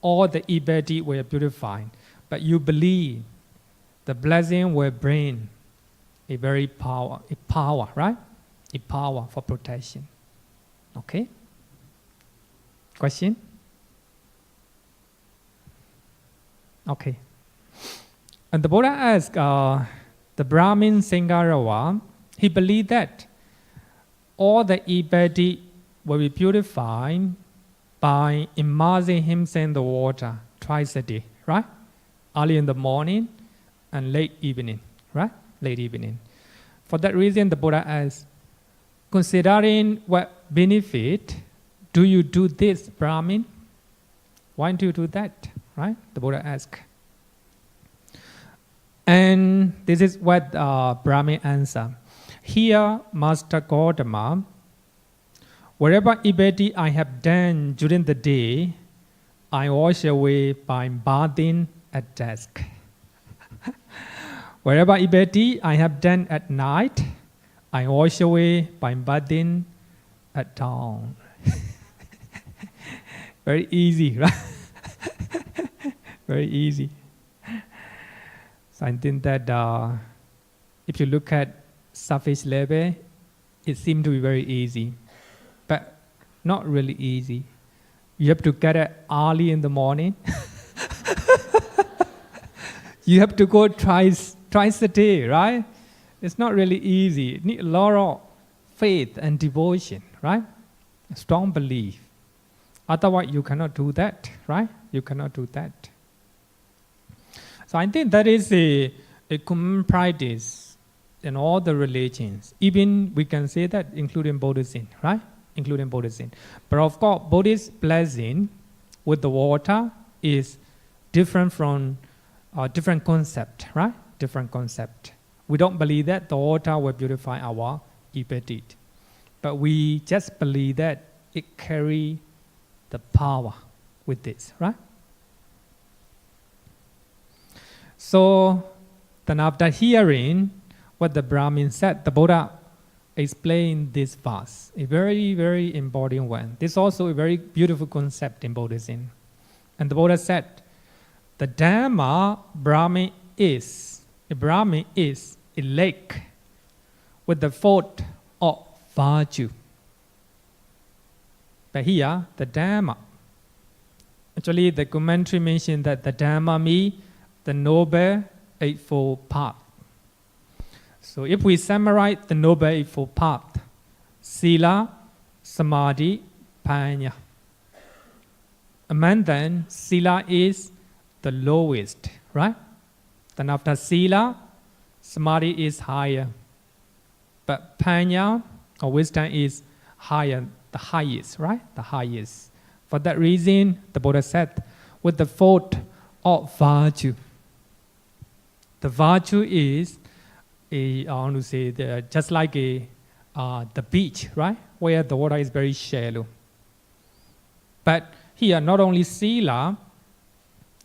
S1: all the evil deeds were purified, but you believe the blessing will bring a power, right? A power for protection. Okay? Question? Okay. And the Buddha asked the Brahmin Sangarawa, he believed that all the evil deeds will be purified by immersing himself in the water twice a day, right? Early in the morning and late evening, right? Late evening. For that reason, the Buddha asked, considering what benefit do you do this, Brahmin? Why do you do that, right? The Buddha asked. And this is what Brahmin answered. Here, Master Gautama, whatever evil deed I have done during the day, I wash away by bathing at dusk. Wherever evil deed I have done at night, I wash away by bathing at dawn. Very easy, right? Very easy. So I think that if you look at surface level, it seems to be very easy, but not really easy. You have to get it early in the morning. You have to go twice a day, right? It's not really easy. It needs a lot of faith and devotion, right? A strong belief. Otherwise, you cannot do that, right? You cannot do that. So I think that is a common practice in all the religions. Even we can say that including Buddhism, right? Including Buddhism. But of course, Buddhist blessing with the water is different from different concept, right? Different concept. We don't believe that the water will purify our evil deed, but we just believe that it carry the power with this, right? So then after hearing what the Brahmin said, the Buddha explained this verse, a very, very important one. This is also a very beautiful concept in Buddhism. And the Buddha said, the Dhamma Brahmin is a lake with the fort of virtue. But here, the Dhamma, actually the commentary mentioned that the Dhamma means the Noble Eightfold Path. So if we summarize the Noble Eightfold Path, Sila, Samadhi, Panya. Among them, Sila is the lowest, right? Then after Sila, Samadhi is higher. But Panya, or wisdom, is higher, the highest, right? The highest. For that reason, the Buddha said, with the fort of virtue. The virtue is just like the beach, right? Where the water is very shallow. But here, not only Sila,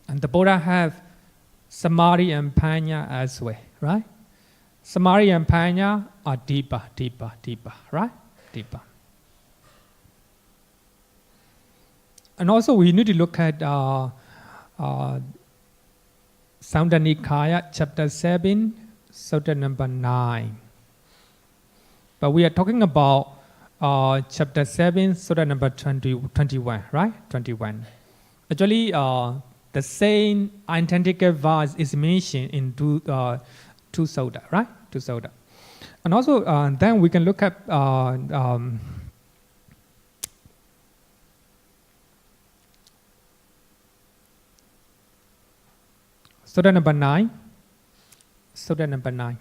S1: and the Buddha have Samadhi and Panya as well, right? Samadhi and Panya are deeper, right? Deeper. And also we need to look at Samdha Nikaya, chapter 7, sutta number 9. But we are talking about chapter 7, sutta number 21, right? 21. Actually, the same identical verse is mentioned in two sutta, right? Two sutta. And also, then we can look at sutta number 9. Sutta number 9.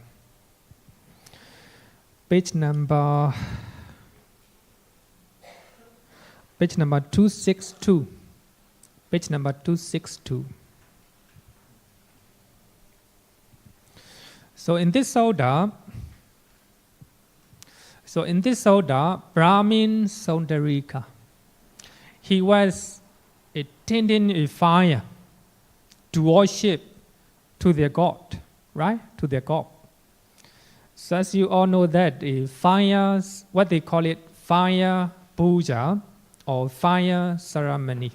S1: Page number 262. Page number 262. So in this sutta, Brahmin Saundarika, he was tending a fire to worship to their god, right? To their god. So as you all know that fire, what they call it, fire puja or fire ceremony.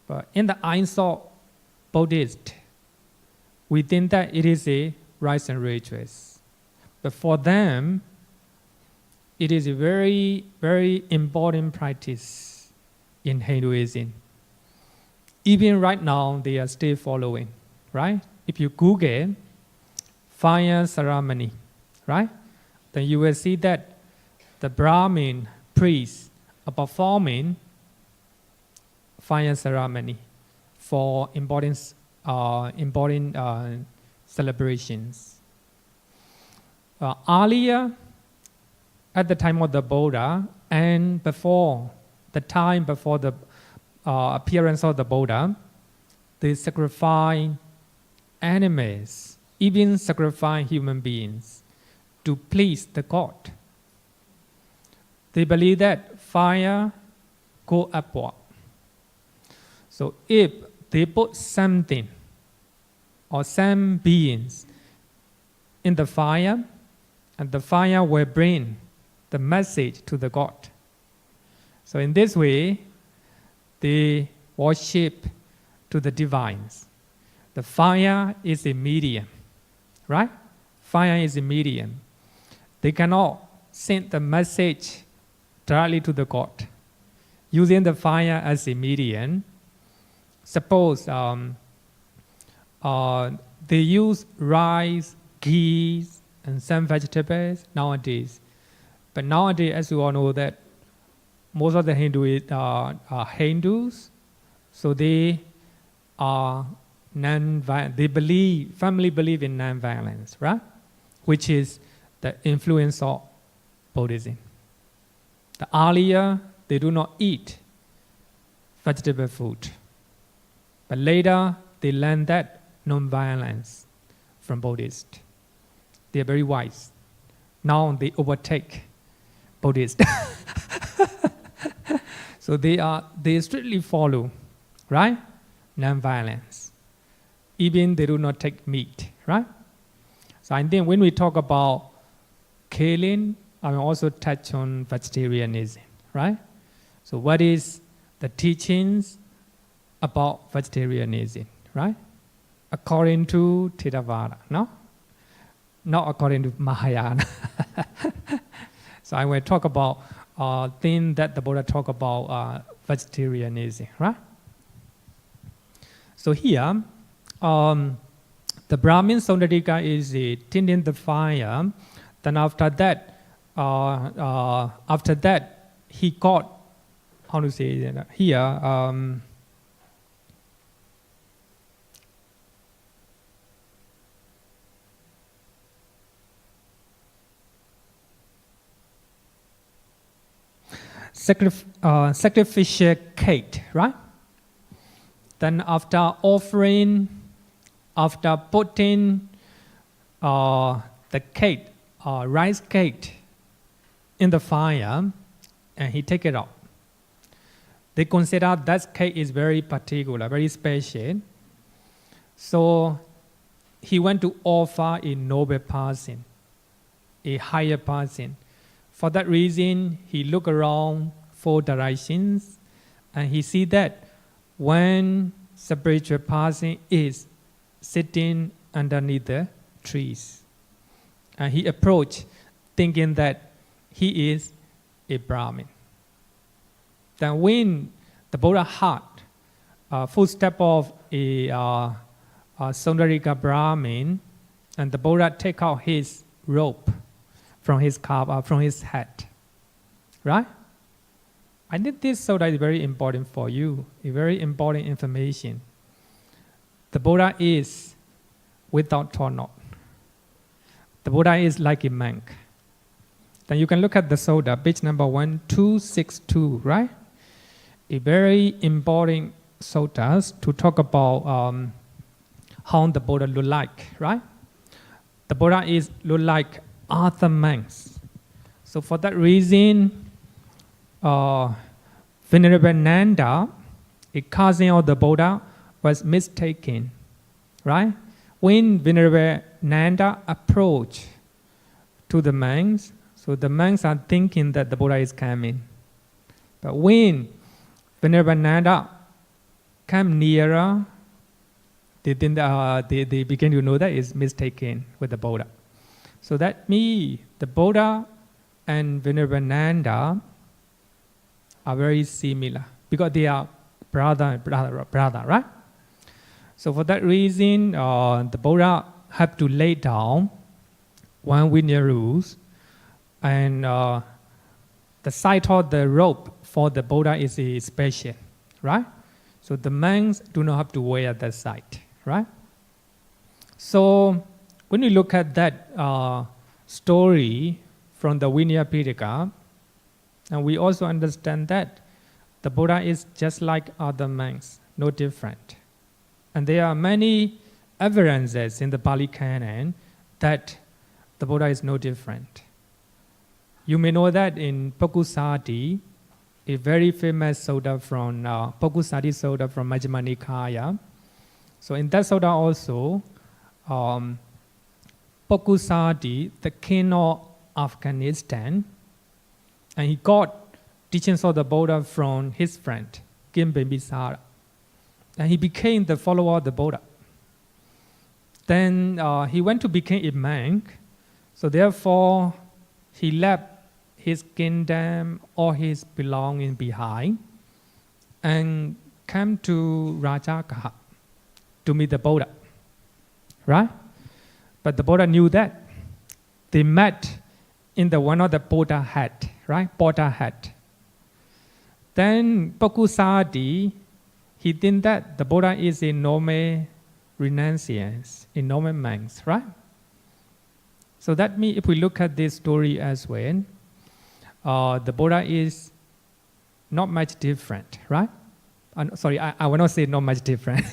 S1: But in the eyes of Buddhist, we think that it is a rites and rituals. But for them, it is a very, very important practice in Hinduism. Even right now, they are still following, right? If you Google fire ceremony, right? Then you will see that the Brahmin priests are performing fire ceremony for important celebrations. Earlier, at the time of the Buddha and before the appearance of the Buddha, they sacrifice animals, even sacrifice human beings to please the god. They believe that fire go upward. So if they put something or some beings in the fire, and the fire will bring the message to the god. So in this way, they worship to the divines. The fire is a medium, right? Fire is a medium. They cannot send the message directly to the god. Using the fire as a medium, suppose they use rice, ghee, and some vegetables nowadays. But nowadays, as you all know, that most of the Hindus are Hindus, so they are non-violent. They firmly believe in non-violence, right? Which is the influence of Buddhism. The earlier, they do not eat vegetable food. But later, they learned that non-violence from Buddhists. They are very wise. Now they overtake Buddhists. So they strictly follow, right? Non-violence. Even they do not take meat, right? So I think when we talk about killing, I will also touch on vegetarianism, right? So what is the teachings about vegetarianism, right? According to Theravada, no? Not according to Mahayana. So I will talk about things that the Buddha talk about vegetarianism, right? So here, the Brahmin Saundarika is tending the fire. Then after that, he got, how to say it here, sacrificial cake, right? Then after offering, after putting the cake, rice cake in the fire, and he take it out. They consider that cake is very particular, very special. So he went to offer a noble person, a higher person. For that reason, he looked around 4 directions, and he see that when spiritual person is sitting underneath the trees, and he approached thinking that he is a Brahmin. Then when the Buddha heard footstep of a Saundarika Brahmin, and the Buddha take out his rope from his kapa, from his head, right? I think this sutta is very important for you, a very important information. The Buddha is without tornot. The Buddha is like a monk. Then you can look at the sutta, page number 1262, right? A very important suttas to talk about how the Buddha look like, right? The Buddha is look like other monks. So for that reason, Venerable Nanda, a cousin of the Buddha, was mistaken, right? When Venerable Nanda approached to the monks, so the monks are thinking that the Buddha is coming. But when Venerable Nanda came nearer, they begin to know that is mistaken with the Buddha. So that means the Buddha and Venerable Nanda are very similar because they are brother, right? So for that reason, the Buddha have to lay down one Vinaya rules, and the side of the rope for the Buddha is special, right? So the monks do not have to wear that side, right? So when we look at that story from the Vinaya Pitaka, and we also understand that the Buddha is just like other monks, no different. And there are many evidences in the Pali Canon that the Buddha is no different. You may know that in Pakusati, a very famous sutta from Pakusati sutta from Majjhima Nikaya. So in that sutta also, Pakusati, the king of Afghanistan, and he got teachings of the Buddha from his friend, King Bimbisara. And he became the follower of the Buddha. Then he went to become a monk. So therefore, he left his kingdom or his belonging behind and came to Rajagaha to meet the Buddha, right? But the Buddha knew that. They met in the one of the Buddha hut, right? Buddha hut. Then Pakusati, he think that the Buddha is a normal renunciant, a normal monk, right? So that means if we look at this story as well, the Buddha is not much different, right? I will not say not much different.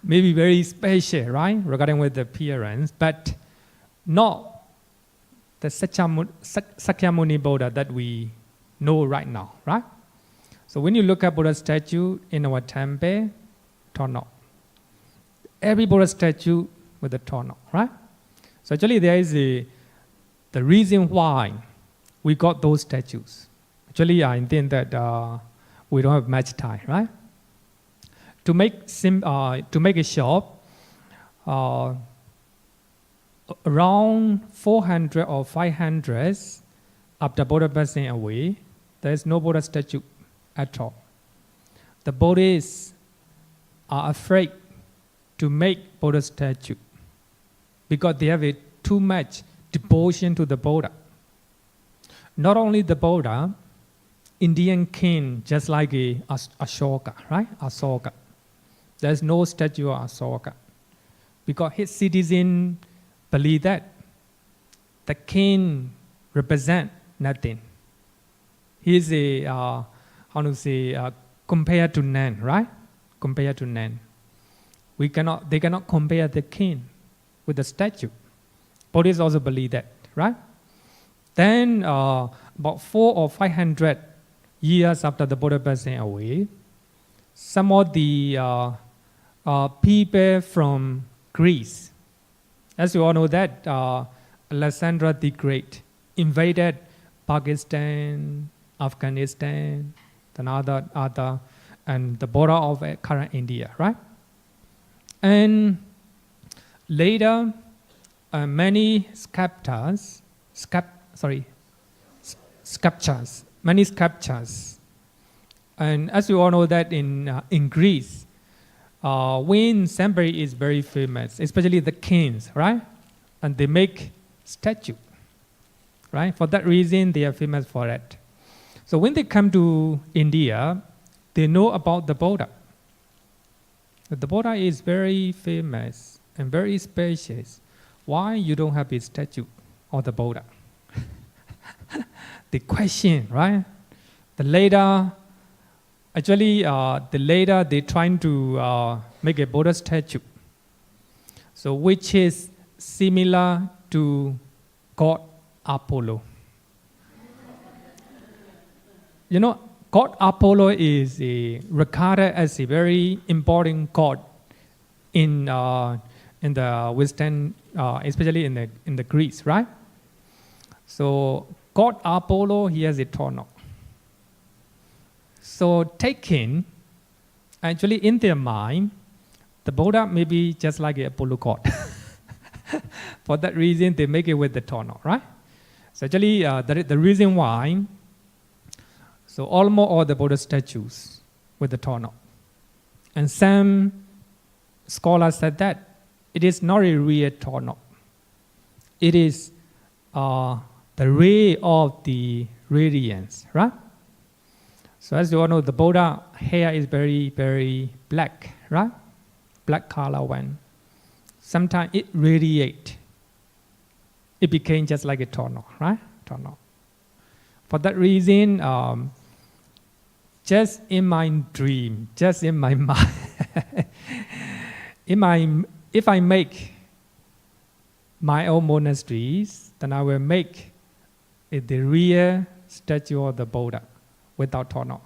S1: Maybe very special, right, regarding with the appearance, but not the Sakyamuni Buddha that we know right now, right? So when you look at Buddha statue in our temple, torn off. Every Buddha statue with a torn off, right? So actually there is the reason why we got those statues. Actually, I think that we don't have much time, right? To make a shop, around 400 or 500 after Buddha passing away, there is no Buddha statue at all. The Buddhists are afraid to make Buddha statue because they have too much devotion to the Buddha. Not only the Buddha, Indian king, just like Ashoka, right? Asoka. There's no statue of Asoka because his citizens believe that the king represents nothing. He is compared to none, right? Compared to none. They cannot compare the king with the statue. Buddhists also believe that, right? Then about 400 or 500 years after the Buddha passing away, some of the people from Greece, as you all know that Alexander the Great invaded Pakistan, Afghanistan, and other, and the border of current India, right? And later, many sculptures, and as you all know that in Greece, when Sampari is very famous, especially the kings, right? And they make statue, right? For that reason, they are famous for it. So when they come to India, they know about the Buddha. The Buddha is very famous and very spacious. Why you don't have a statue of the Buddha? The question, right? The later they trying to make a Buddha statue, so which is similar to God Apollo. You know, God Apollo is regarded as a very important god in the Western, especially in the Greece, right? So God Apollo, he has a torno. So taken, actually in their mind, the Buddha may be just like an Apollo god. For that reason, they make it with the torno, right? So actually, the reason why, so almost all the Buddha statues with the torno. And some scholars said that it is not a real torno. It is the ray of the radiance, right? So as you all know, the Buddha hair is very, very black, right? Black color one. Sometimes it radiate. It became just like a torno, right? Torno. For that reason, just in my dream, just in my mind, if I make my own monasteries, then I will make the real statue of the Buddha without torno.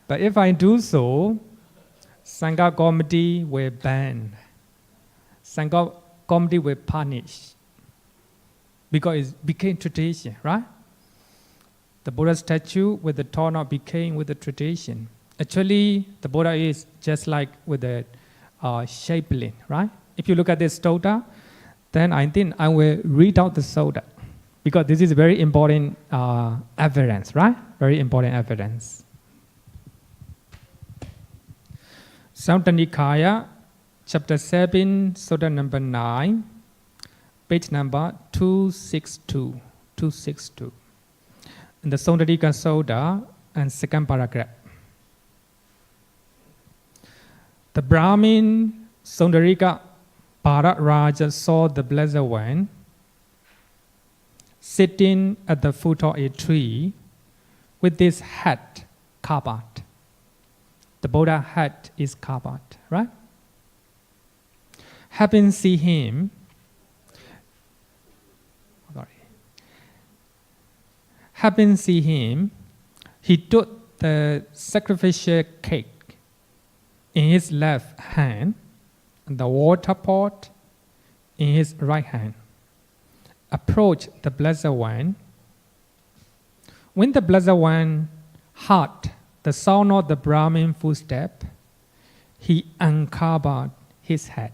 S1: But if I do so, Sangha committee will ban. Sangha committee will punish. Because it became tradition, right? The Buddha statue with the torno became with the tradition. Actually, the Buddha is just like with the shapeling, right? If you look at this sutta, then I think I will read out the sutta. Because this is very important evidence, right? Very important evidence. Samyutta Nikaya, chapter 7, sutta number 9, page number 262. 262. In the Saundarika Sutta and second paragraph. The Brahmin Saundarika Bhararaja saw the Blessed One sitting at the foot of a tree with his hat covered. The Buddha head is covered, right? Having seen him, he took the sacrificial cake in his left hand and the water pot in his right hand, approached the Blessed One. When the Blessed One heard the sound of the Brahmin footstep, he uncovered his head.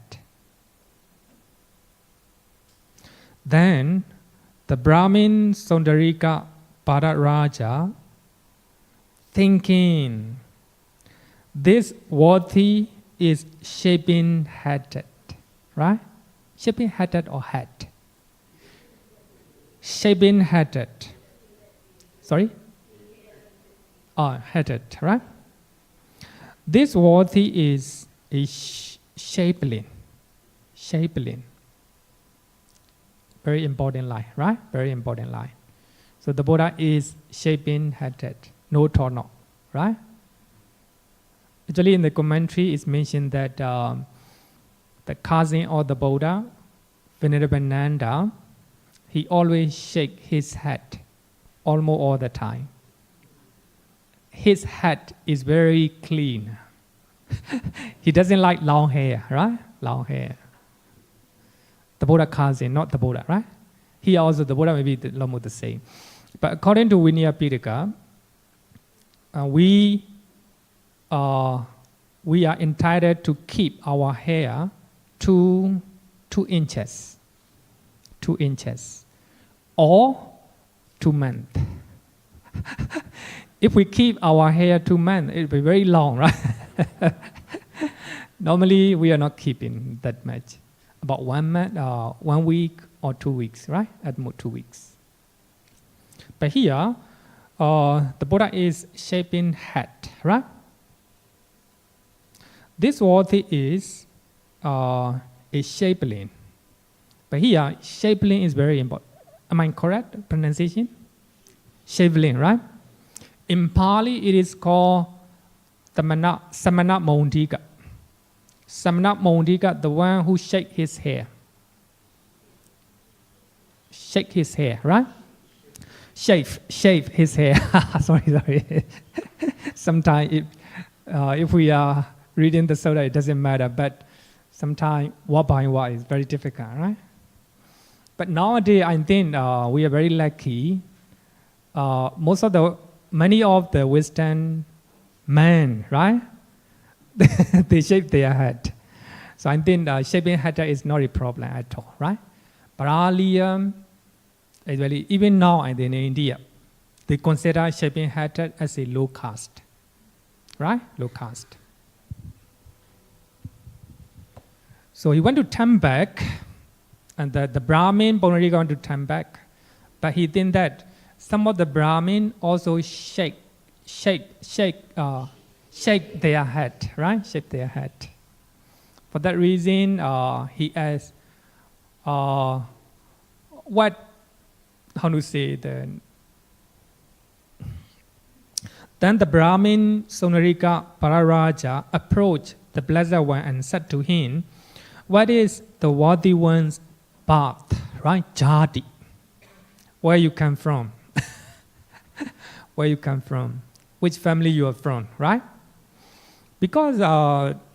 S1: Then the Brahmin Sundarika Bhattaraja, thinking, this worthy is shaven-headed, right? Shaven-headed or head? Shaven-headed. Sorry? Headed, right? This worthy is a shapeling. Shapeling. Very important line, right? Very important line. So the Buddha is shaven-headed, no torno, right? Actually, in the commentary, it's mentioned that the cousin of the Buddha, Venerable Nanda, he always shake his head almost all the time. His head is very clean. He doesn't like long hair, right? Long hair. The Buddha cousin, not the Buddha, right? Here also the Buddha may be almost the same. But according to Vinaya Pitaka, we are entitled to keep our hair 2 inches. 2 inches. Or 2 months. If we keep our hair 2 months, it will be very long, right? Normally, we are not keeping that much. About 1 month, 1 week or 2 weeks, right? At most 2 weeks. But here, the Buddha is shaping head, right? This worthy is a shapeling. But here, shapeling is very important. Am I correct pronunciation? Shapeling, right? In Pali, it is called Samana Mondika. Samana Mondika, the one who shake his hair. Shake his hair, right? Shave his hair. sorry. Sometimes if we are reading the Sutta, it doesn't matter, but sometimes word by word is very difficult, right? But nowadays, I think we are very lucky. Many of the Western men, right? They shave their head. So I think shaving head is not a problem at all, right? But earlier, even now in India, they consider shaving head as a low caste, right? Low caste. So he went to turn back, and the Brahmin Bonarika want to turn back, but he think that some of the Brahmin also shake their head, right? Shake their head. For that reason, he asked, Then the Brahmin Sundarika Bhattaraja approached the Blessed One and said to him, what is the worthy one's birth, right? Jati. Where you come from? Where you come from? Which family you are from, right? Because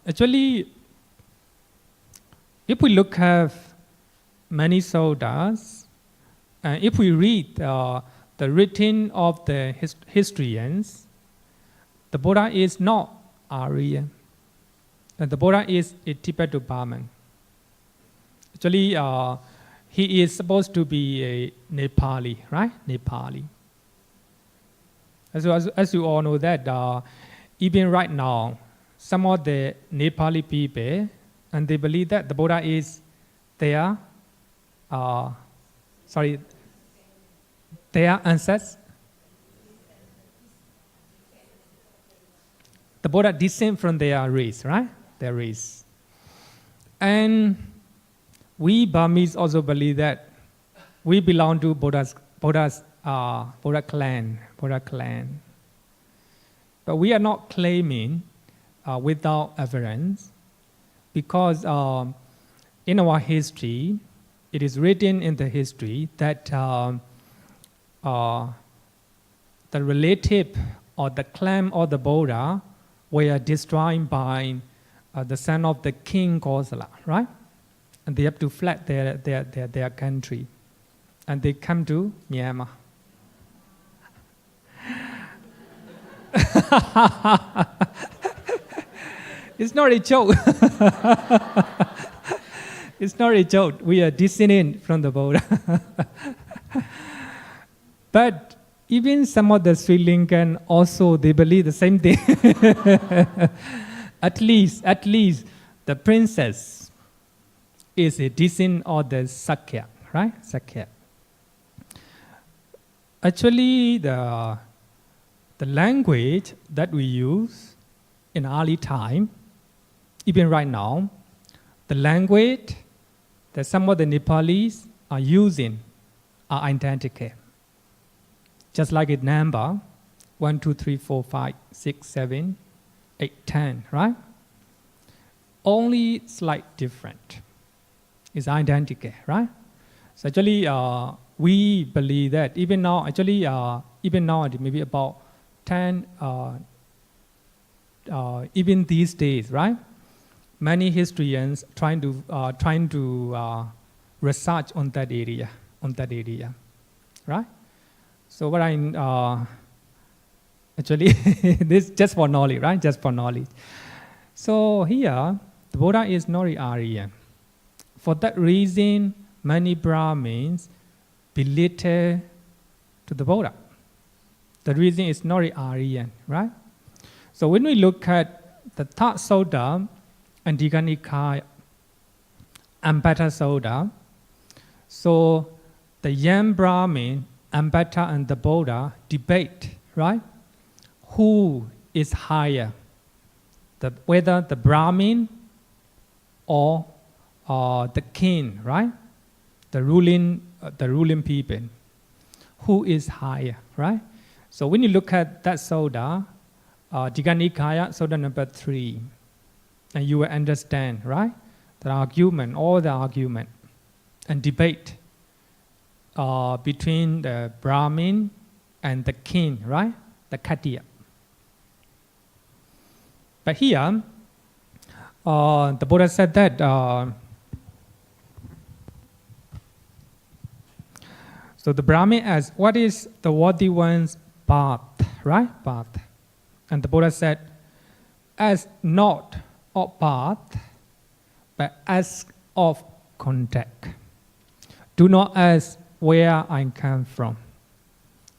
S1: actually, if we look at many suttas, if we read the written of the historians, the Buddha is not Aryan. The Buddha is a Tibeto-Burman. Actually, he is supposed to be a Nepali, right? Nepali. As you all know that, even right now, some of the Nepali people, and they believe that the Buddha is their ancestors. The Buddha descend from their race, right? Their race. And we Burmese also believe that we belong to Buddha clan. But we are not claiming without evidence, because in our history, it is written in the history that the relative or the clan of the Buddha were destroyed by the son of the king called Sīla, right? And they have to flee their country. And they come to Myanmar. It's not a joke. It's not a joke. We are descending from the Buddha. But even some of the Sri Lankan also, they believe the same thing. At least the princess is a descendant of the Sakya, right? Sakya. Actually, the language that we use in early time, even right now, the language that some of the Nepalis are using are identical. Just like in number, 1, 2, 3, 4, 5, 6, 7, 8, 10, right? Only slight different. It's identical, right? So actually, we believe that even now, maybe about 10, even these days, right? Many historians trying to research on that area, right? So what actually, this just for knowledge, right? Just for knowledge. So here, the Buddha is not Aryan. For that reason, many Brahmins belittle to the Buddha. The reason is not Aryan, right? So when we look at the Third Sutta and Digha Nikaya, Ambata Sutta, so the young Brahmin, Ambata and the Buddha debate, right? Who is higher? Whether the Brahmin or the king, right? The ruling people. Who is higher, right? So when you look at that Sutta, Digha Nikaya, Sutta number 3, and you will understand, right? All the argument and debate between the Brahmin and the king, right? The Khattiya. But here, the Buddha said that so the Brahmin asked, what is the worthy one's path, right? Path. And the Buddha said, as not of path, but as of contact. Do not ask where I come from,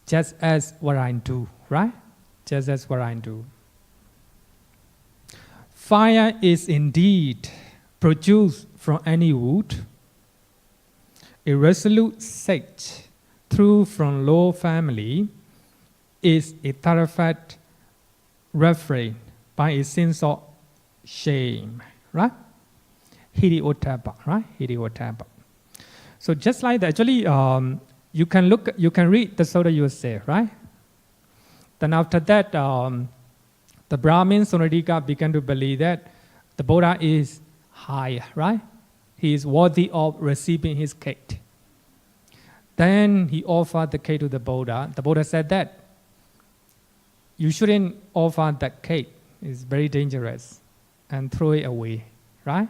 S1: just as what I do, right? Just as what I do. Fire is indeed produced from any wood. A resolute sage, through from low family, is a terrified refrain by a sense of shame, right? Hiri-ottappa, right? Hiri-ottappa. So just like that, actually, you can read the Sutta yourself, right? Then after that, the Brahmins Sonadika began to believe that the Buddha is higher, right? He is worthy of receiving his cake. Then he offered the cake to the Buddha. The Buddha said that you shouldn't offer that cake. It's very dangerous. And throw it away, right?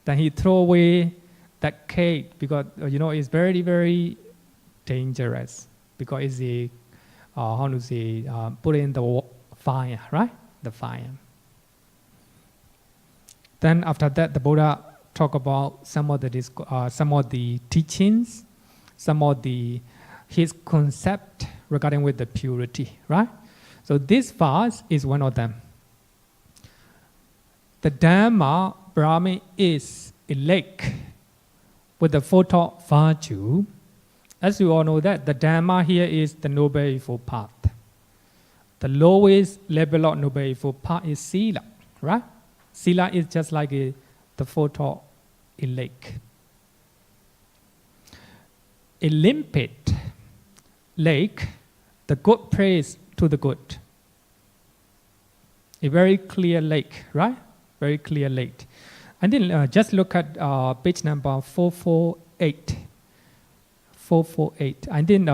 S1: Then he threw away that cake because, it's very, very dangerous. Because it's a, put it in the fire, right? The fire. Then after that, the Buddha talked about some of the teachings, his concept regarding with the purity, right? So this verse is one of them. The Dhamma Brahmin is a lake with the four virtue. As you all know that, the Dhamma here is the Noble Eightfold Path. The lowest level of Noble Eightfold Path is Sila, right? Sila is just like the four a lake. A limpid lake, the good prays to the good. A very clear lake, right? Very clear lake. And then just look at page number 448. 448. And then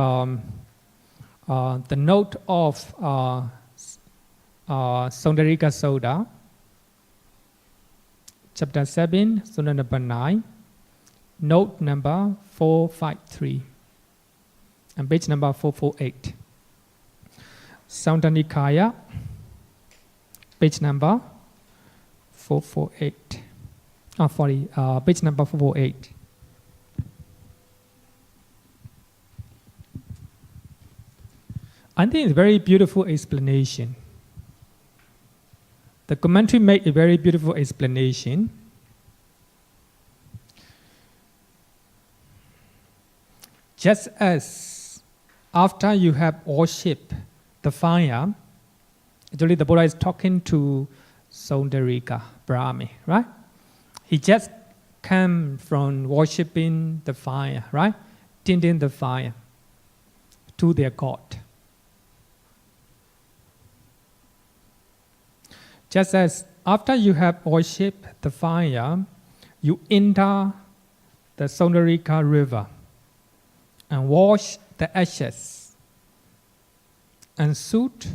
S1: the note of Saundarika Soda, chapter 7, Sutta number 9, note number 453, and page number 448. Saundanikaya, page number 448. Page number 448. I think it's a very beautiful explanation. The commentary made a very beautiful explanation. Just as after you have worshipped the fire, actually the Buddha is talking to Saundarika Brahmi, right? He just came from worshipping the fire, right? Tending the fire to their God. Just as after you have worshipped the fire, you enter the Saundarika river and wash the ashes and soot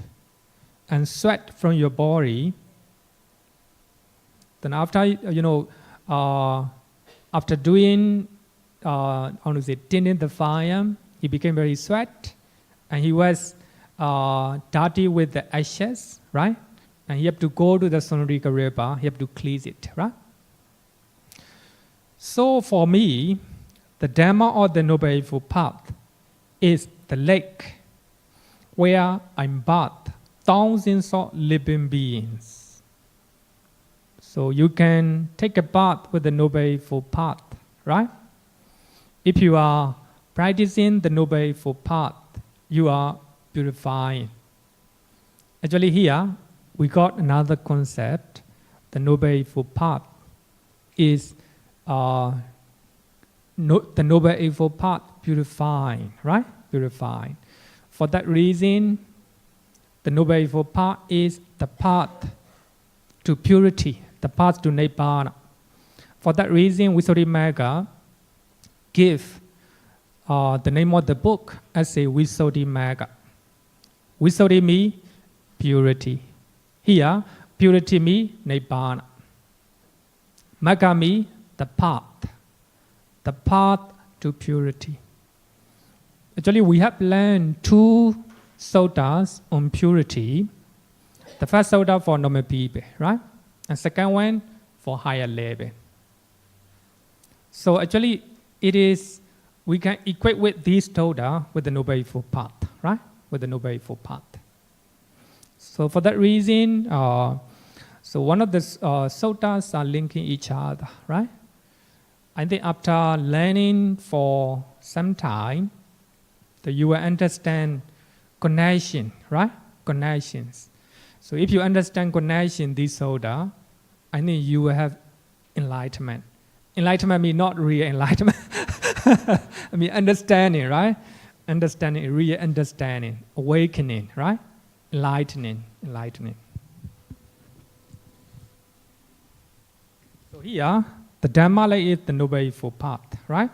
S1: and sweat from your body. Then after, after doing, tending the fire, he became very sweat and he was dirty with the ashes, right? And he have to go to the Saundarika river, he have to cleanse it, right? So for me, the Dhamma or the Noble Eightfold Path is the lake where I bathe thousands of living beings. So you can take a bath with the Noble Eightfold Path, right? If you are practicing the Noble Eightfold Path, you are purifying. Actually here, we got another concept. The Noble Eightfold Path is the Noble Eightfold Path purifying, right? Purifying. For that reason, the Noble Eightfold Path is the path to purity, the path to Nibbana. For that reason, Visuddhimagga give the name of the book as a Visuddhimagga. Visuddhi means purity. Here, purity means Nibbana. Magga means the path to purity. Actually, we have learned two suttas on purity. The first sutta for normal people, right? And second one for higher level. So actually, we can equate with these sutta with the Noble Eightfold Path, right? With the Noble Eightfold Path. So for that reason, so one of the suttas are linking each other, right? I think after learning for some time, that you will understand connection, right? Connections. So if you understand connection, this sutta, I think you will have enlightenment. Enlightenment means not real enlightenment. I mean understanding, right? Understanding, real understanding, awakening, right? Enlightening. So here, the Dhamma is the Noble Eightfold Path, right?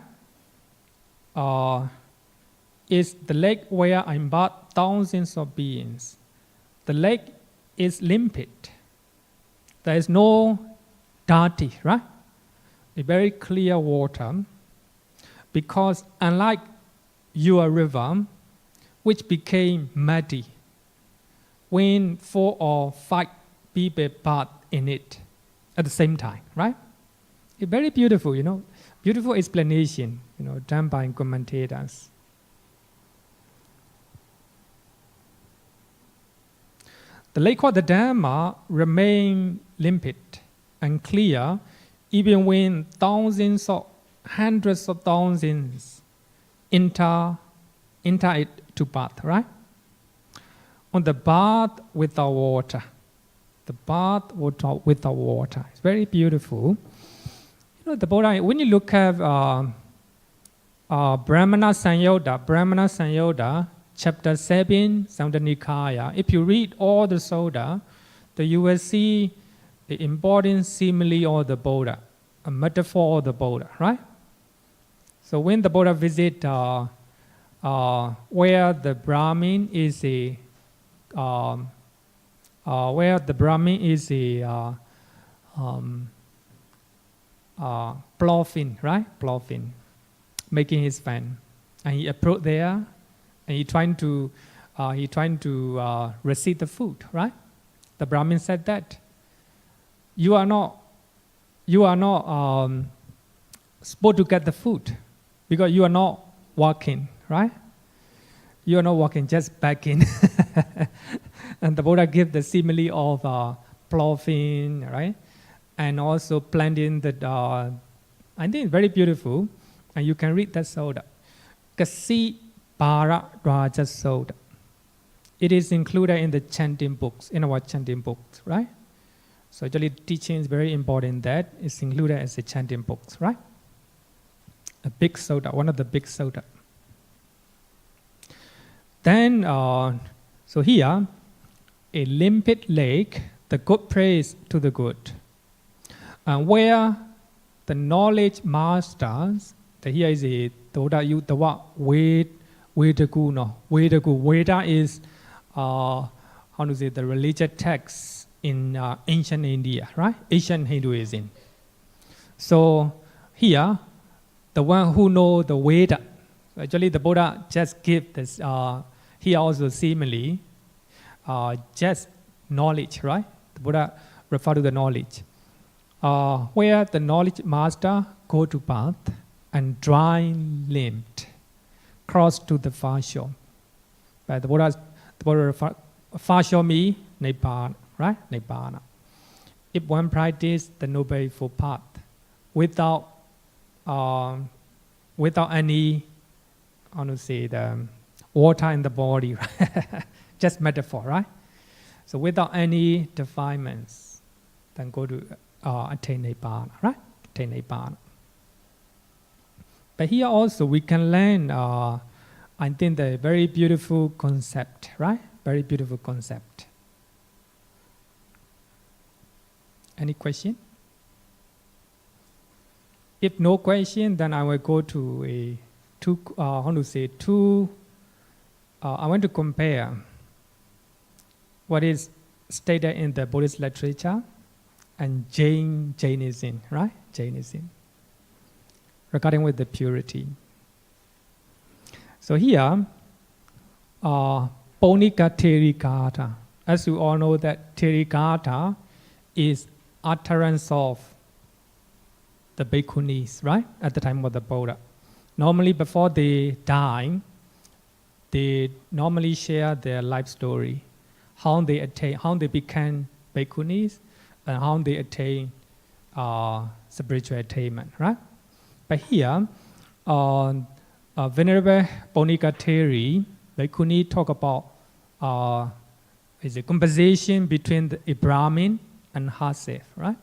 S1: Is the lake where I bathe thousands of beings. The lake is limpid. There is no dirty, right? A very clear water. Because unlike your river, which became muddy, when 4 or 5 people bathe in it at the same time, right? It's very beautiful, beautiful explanation, done by commentators. The lake of the Dhamma remain limpid and clear even when thousands or hundreds of thousands enter it to bath, right? On the bath without water. The bath without water. It's very beautiful. The Buddha, when you look at Brahmana Sanyodha, chapter 7, Saundanikaya, if you read all the sutta, So you will see the important simile of the Buddha, a metaphor of the Buddha, right? So when the Buddha visit where the Brahmin is a ploughing, right? Ploughing, making his fan, and he approached there, and he trying to receive the food, right? The Brahmin said that you are not supposed to get the food because you are not walking, right? You are not walking, just backing. And the Buddha gave the simile of ploughing, right? And also planting the, I think it's very beautiful. And you can read that sutta. Kasi Para Raja Sutta. It is included in the chanting books, in our chanting books, right? So actually teaching is very important that it's included as a chanting books, right? A big sutta, one of the big sutta. Then, so here, a limpid lake, the good prays to the good. And where the knowledge masters, here is a Buddha use the word Vedaku, no? Vedaku. Veda is, how to say, the religious text in ancient India, right? Ancient Hinduism. So here, the one who know the Veda, actually the Buddha just give this, here also simile, just knowledge, right? The Buddha refer to the knowledge. Where the knowledge master go to path and dry limbed, cross to the far shore. But the Buddha refer, far shore means Nibbana, right? Nibbana. If one practice the Noble Eightfold Path without any, how to say, the water in the body, right? Just metaphor, right? So without any defilements, then go to attain Nibbana, right? Attain Nibbana. But here also we can learn, I think, the very beautiful concept, right? Very beautiful concept. Any question? If no question, then I will go to I want to compare what is stated in the Buddhist literature and Jainism, right? Jainism, regarding with the purity. So here, Paunika Terikata. As you all know that Terikata is utterance of the bhikkhunis, right? At the time of the Buddha. Normally before they die, they normally share their life story, how they became bhikkhunis, and how they attain spiritual attainment, right? But here, Venerable Paunika Theri, bhikkhuni talk about is a conversation between a Brahmin and herself, right?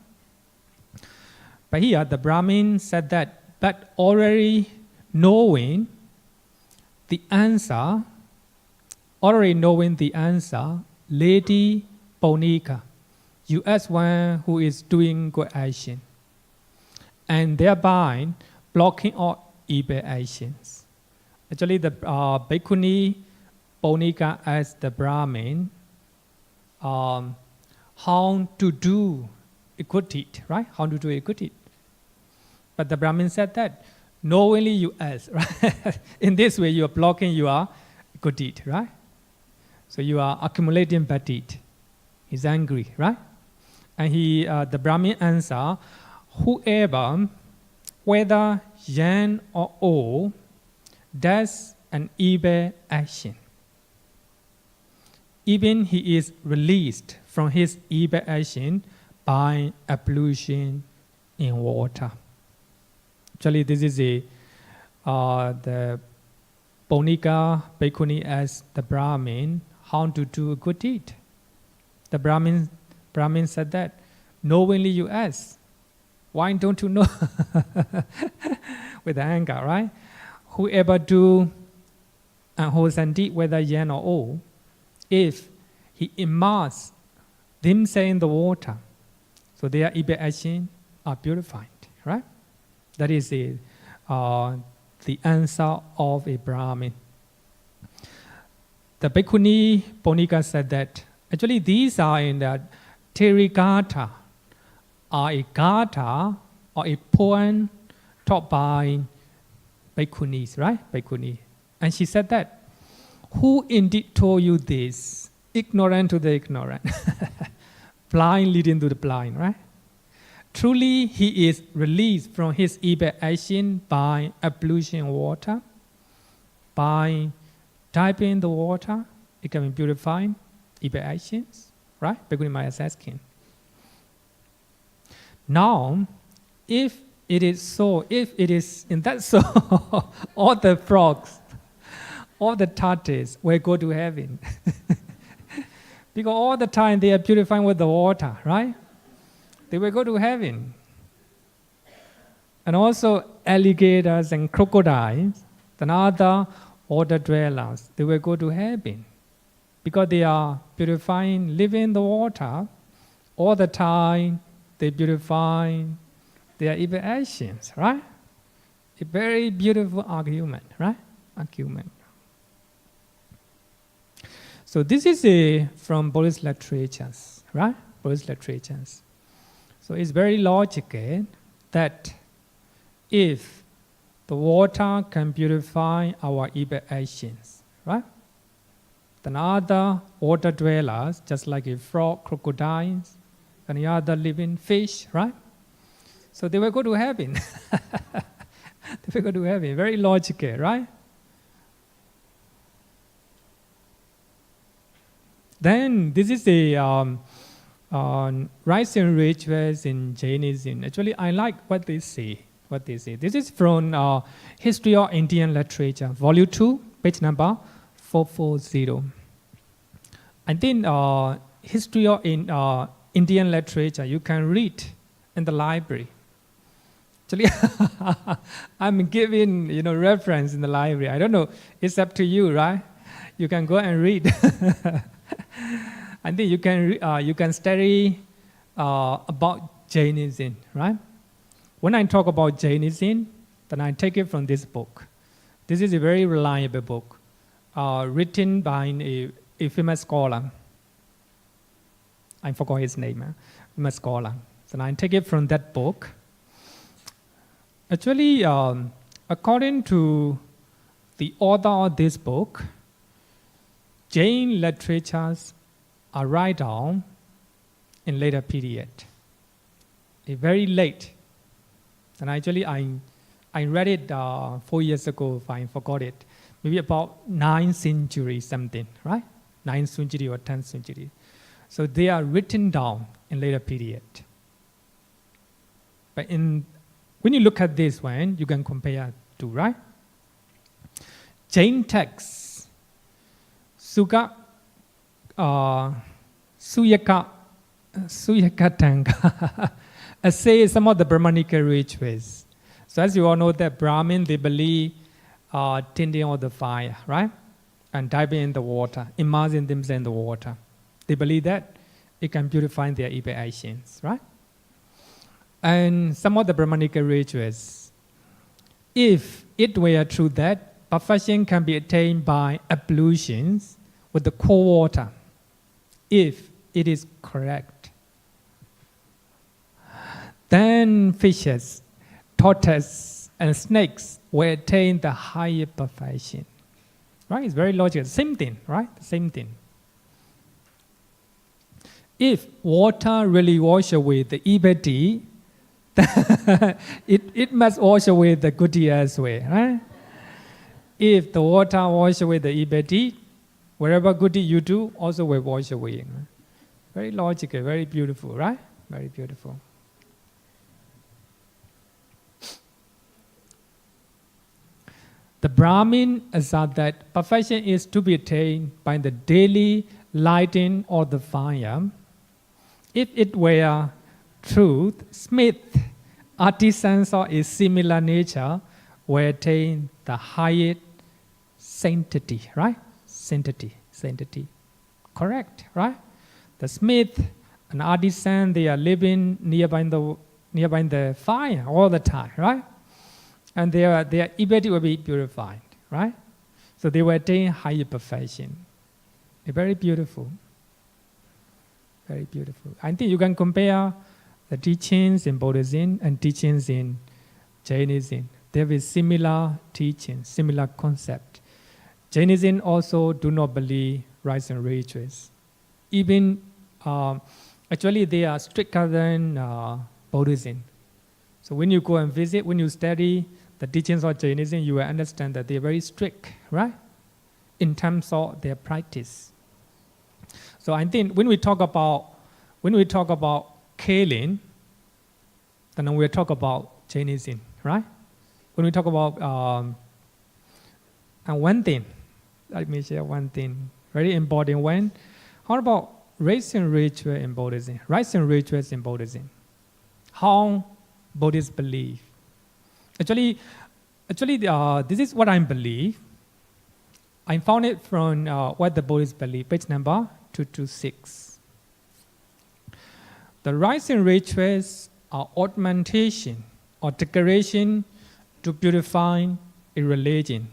S1: But here, the Brahmin said that, but already knowing the answer, Lady Paunika, you ask one who is doing good action, and thereby blocking all evil actions. Actually, the bhikkhuni Paunika asked the Brahmin how to do a good deed, right? How to do a good deed. But the Brahmin said that, knowingly you ask, right? In this way, you are blocking your good deed, right? So you are accumulating bad deed. He's angry, right? And the Brahmin answer, whoever, whether young or old, does an evil action, even he is released from his evil action by ablution in water. Actually, this is the Paunika Bhikkhuni as the Brahmin how to do a good deed. The Brahmin said that, knowingly you ask. Why don't you know? With anger, right? Whoever do and wholesome deed, whether young or old, if he immerses themselves in the water. So their evil actions are purified, right? That is the answer of a Brahmin. The Bhikkhuni Ponika said that actually these are in the Therigatha, are a gatha or a poem taught by Bhikkhunis, right? Bhikkhuni. And she said that, who indeed told you this? Ignorant to the ignorant. Blind leading to the blind, right? Truly, he is released from his evil action by ablution water, by diving in the water, it can be purified, evil actions, right? Bhikkhuni Maya is asking. Now, if it is so, if it is in that so, all the frogs, all the tortoises will go to heaven. Because all the time they are purifying with the water, right? They will go to heaven. And also alligators and crocodiles, and other water dwellers, they will go to heaven. Because they are purifying, living in the water, all the time they purify their evil actions, right? A very beautiful argument, right? Argument. So this is from Buddhist literatures, right? Buddhist literatures. So it's very logical that if the water can purify our evil actions, right? Then other water dwellers, just like a frog, crocodiles, and the other living fish, right? So they will go to heaven. They will go to heaven. Very logical, right? Then this is a rites and rituals in Jainism. Actually, I like what they say. This is from History of Indian Literature, Volume 2, page number 440. I think History of Indian Literature, you can read in the library. Actually, I'm giving reference in the library. I don't know, it's up to you, right? You can go and read. I think you can study about Jainism, right? When I talk about Jainism, then I take it from this book. This is a very reliable book, written by a famous scholar. I forgot his name, famous scholar. So I take it from that book. Actually, according to the author of this book, Jain literatures are right down in later period, a very late. And actually, I read it 4 years ago, if I forgot it. Maybe about 9th century something, right? 9th century or 10th century. So they are written down in later period. But when you look at this one, you can compare to, right? Jain texts, Suyaka Tanga, say some of the Brahmanic rituals. So as you all know that Brahmin, they believe tending on the fire, right? And diving in the water, immersing themselves in the water. They believe that it can purify their evil actions, right? And some of the Brahmanic rituals, if it were true that perfection can be attained by ablutions with the cold water, if it is correct, then fishes, tortoises, and snakes will attain the higher perfection. Right? It's very logical. Same thing, right? Same thing. If water really washes away the evil deed, it must wash away the good deed as well, right? If the water washes away the evil deed, wherever good deed you do, also will wash away. Right? Very logical, very beautiful, right? Very beautiful. The Brahmin assert that perfection is to be attained by the daily lighting of the fire. If it were truth, smith, artisans of a similar nature will attain the highest sanctity, right? Sanctity. Correct, right? The smith, An artisan, they are living nearby the fire all the time, right? And their ability will be purified, right? So they will attain higher perfection. They're very beautiful. Very beautiful. I think you can compare the teachings in Buddhism and teachings in Jainism. There is similar teaching, similar concept. Jainism also do not believe rites and rituals. Even, actually they are stricter than Buddhism. So when you go and visit, when you study the teachings of Jainism, you will understand that they are very strict, right? In terms of their practice. So I think when we talk about killing, then we talk about Jainism, right? When we talk about and one thing, let me share one thing, very important one. How about rites and rituals in Buddhism? Rites and rituals in Buddhism. How Buddhists believe. Actually, this is what I believe. I found it from what the Buddhists believe, page number 226. The rites and rituals are augmentation or decoration to purify a religion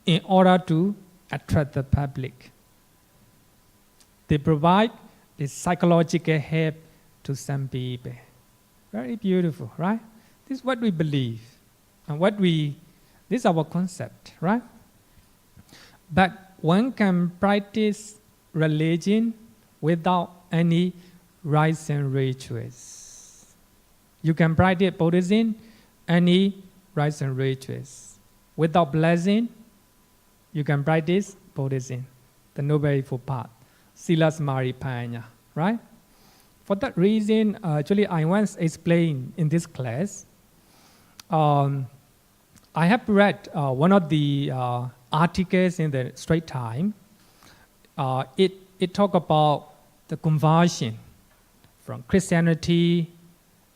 S1: in order to attract the public. They provide the psychological help to some people. Very beautiful, right? This is what we believe. And this is our concept, right? But one can practice religion without any rites and rituals. You can practice Buddhism, any rites and rituals. Without blessing, you can practice Buddhism, the Noble Eightfold Path, Sila Samadhi Panya, right? For that reason, actually, I once explained in this class. I have read one of the articles in the Straits Times. It talk about the conversion from Christianity.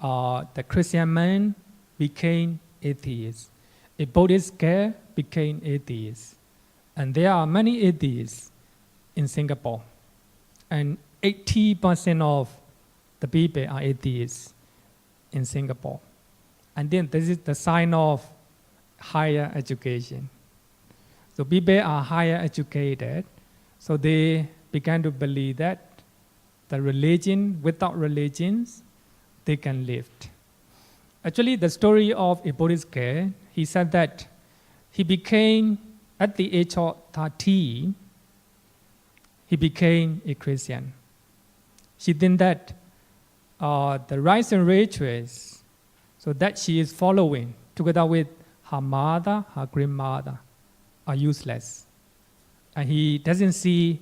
S1: The Christian man became atheist. A Buddhist girl became atheist. And there are many atheists in Singapore. And 80% of the people are atheists in Singapore. And then this is the sign of higher education. So people are higher educated, so they began to believe that the religion, without religions, they can live. Actually, the story of a Buddhist girl, he said that he became, at the age of 13, he became a Christian. She did that the rites and rituals, so that she is following, together with her mother, her grandmother, are useless. And he doesn't see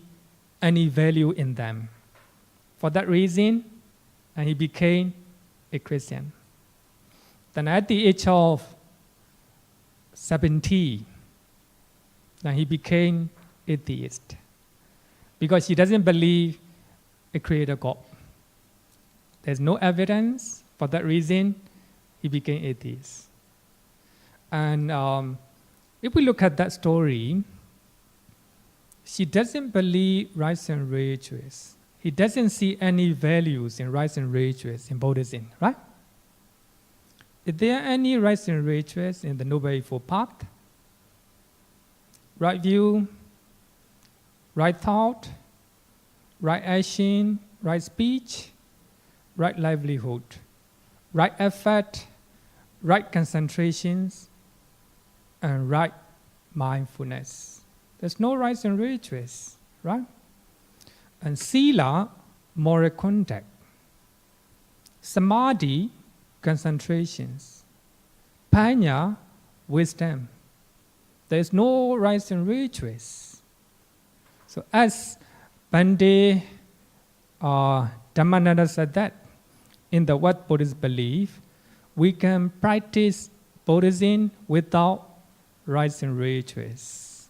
S1: any value in them. For that reason, and he became a Christian. Then at the age of 17, then he became atheist. Because he doesn't believe a creator God. There's no evidence. For that reason, he became atheist. And if we look at that story, she doesn't believe rites and rituals. He doesn't see any values in rites and rituals in Buddhism, right? Is there any rites and rituals in the Noble Eightfold Path? Right view, right thought, right action, right speech, right livelihood, right effort, right concentrations, and right mindfulness. There's no rites and rituals, right? And Sīla, moral conduct. Samadhi, concentrations. Panya, wisdom. There's no rites and rituals. So as Bhante Dhammananda said that, in the what Buddhists believe, we can practice Buddhism without rites and rituals.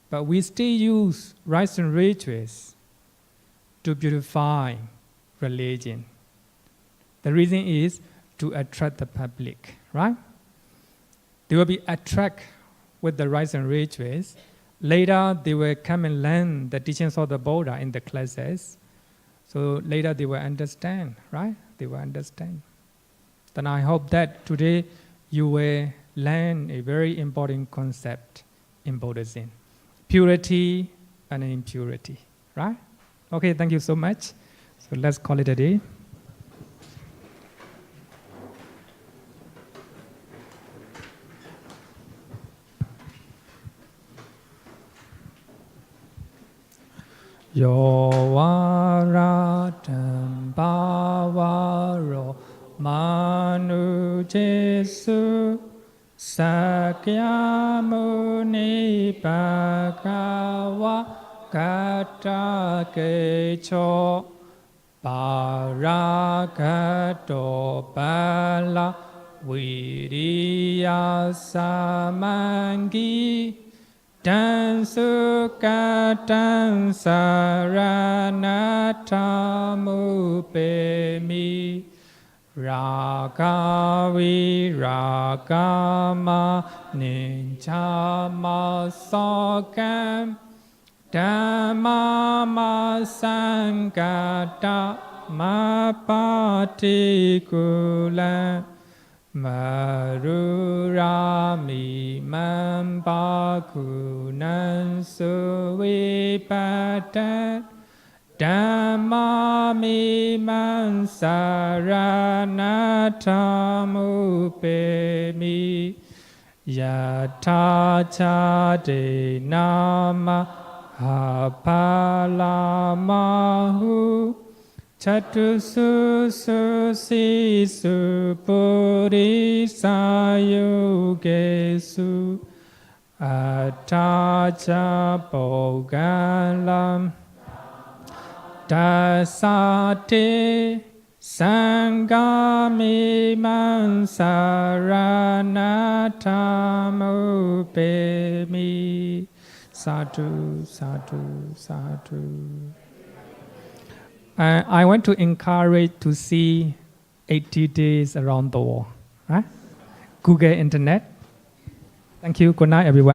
S1: But we still use rites and rituals to purify religion. The reason is to attract the public, right? They will be attracted with the rites and rituals. Later, they will come and learn the teachings of the Buddha in the classes. So later they will understand, right? They will understand. Then I hope that today you will learn a very important concept in Buddhism. Purity and impurity, right? Okay, thank you so much. So let's call it a day. Yovaratam bhavaro manu jesu sakyamuni bhagava gata kecho paragato bala viriya samangi Dan sukatan saranatamu pemi Ragavi ragama ninjama sokam Dhammama sangata mapatikulam Marurami mambakunan suvipatat Dhammami mansaranatamu pemi Yata chade nama hapalamahu Chatusu sisu purisayogesu Atacha bogalam Dasate Sangami mansaranatamu pemi Sadhu, sadhu, sadhu. I want to encourage to see 80 days around the world. Right? Google Internet. Thank you. Good night, everyone.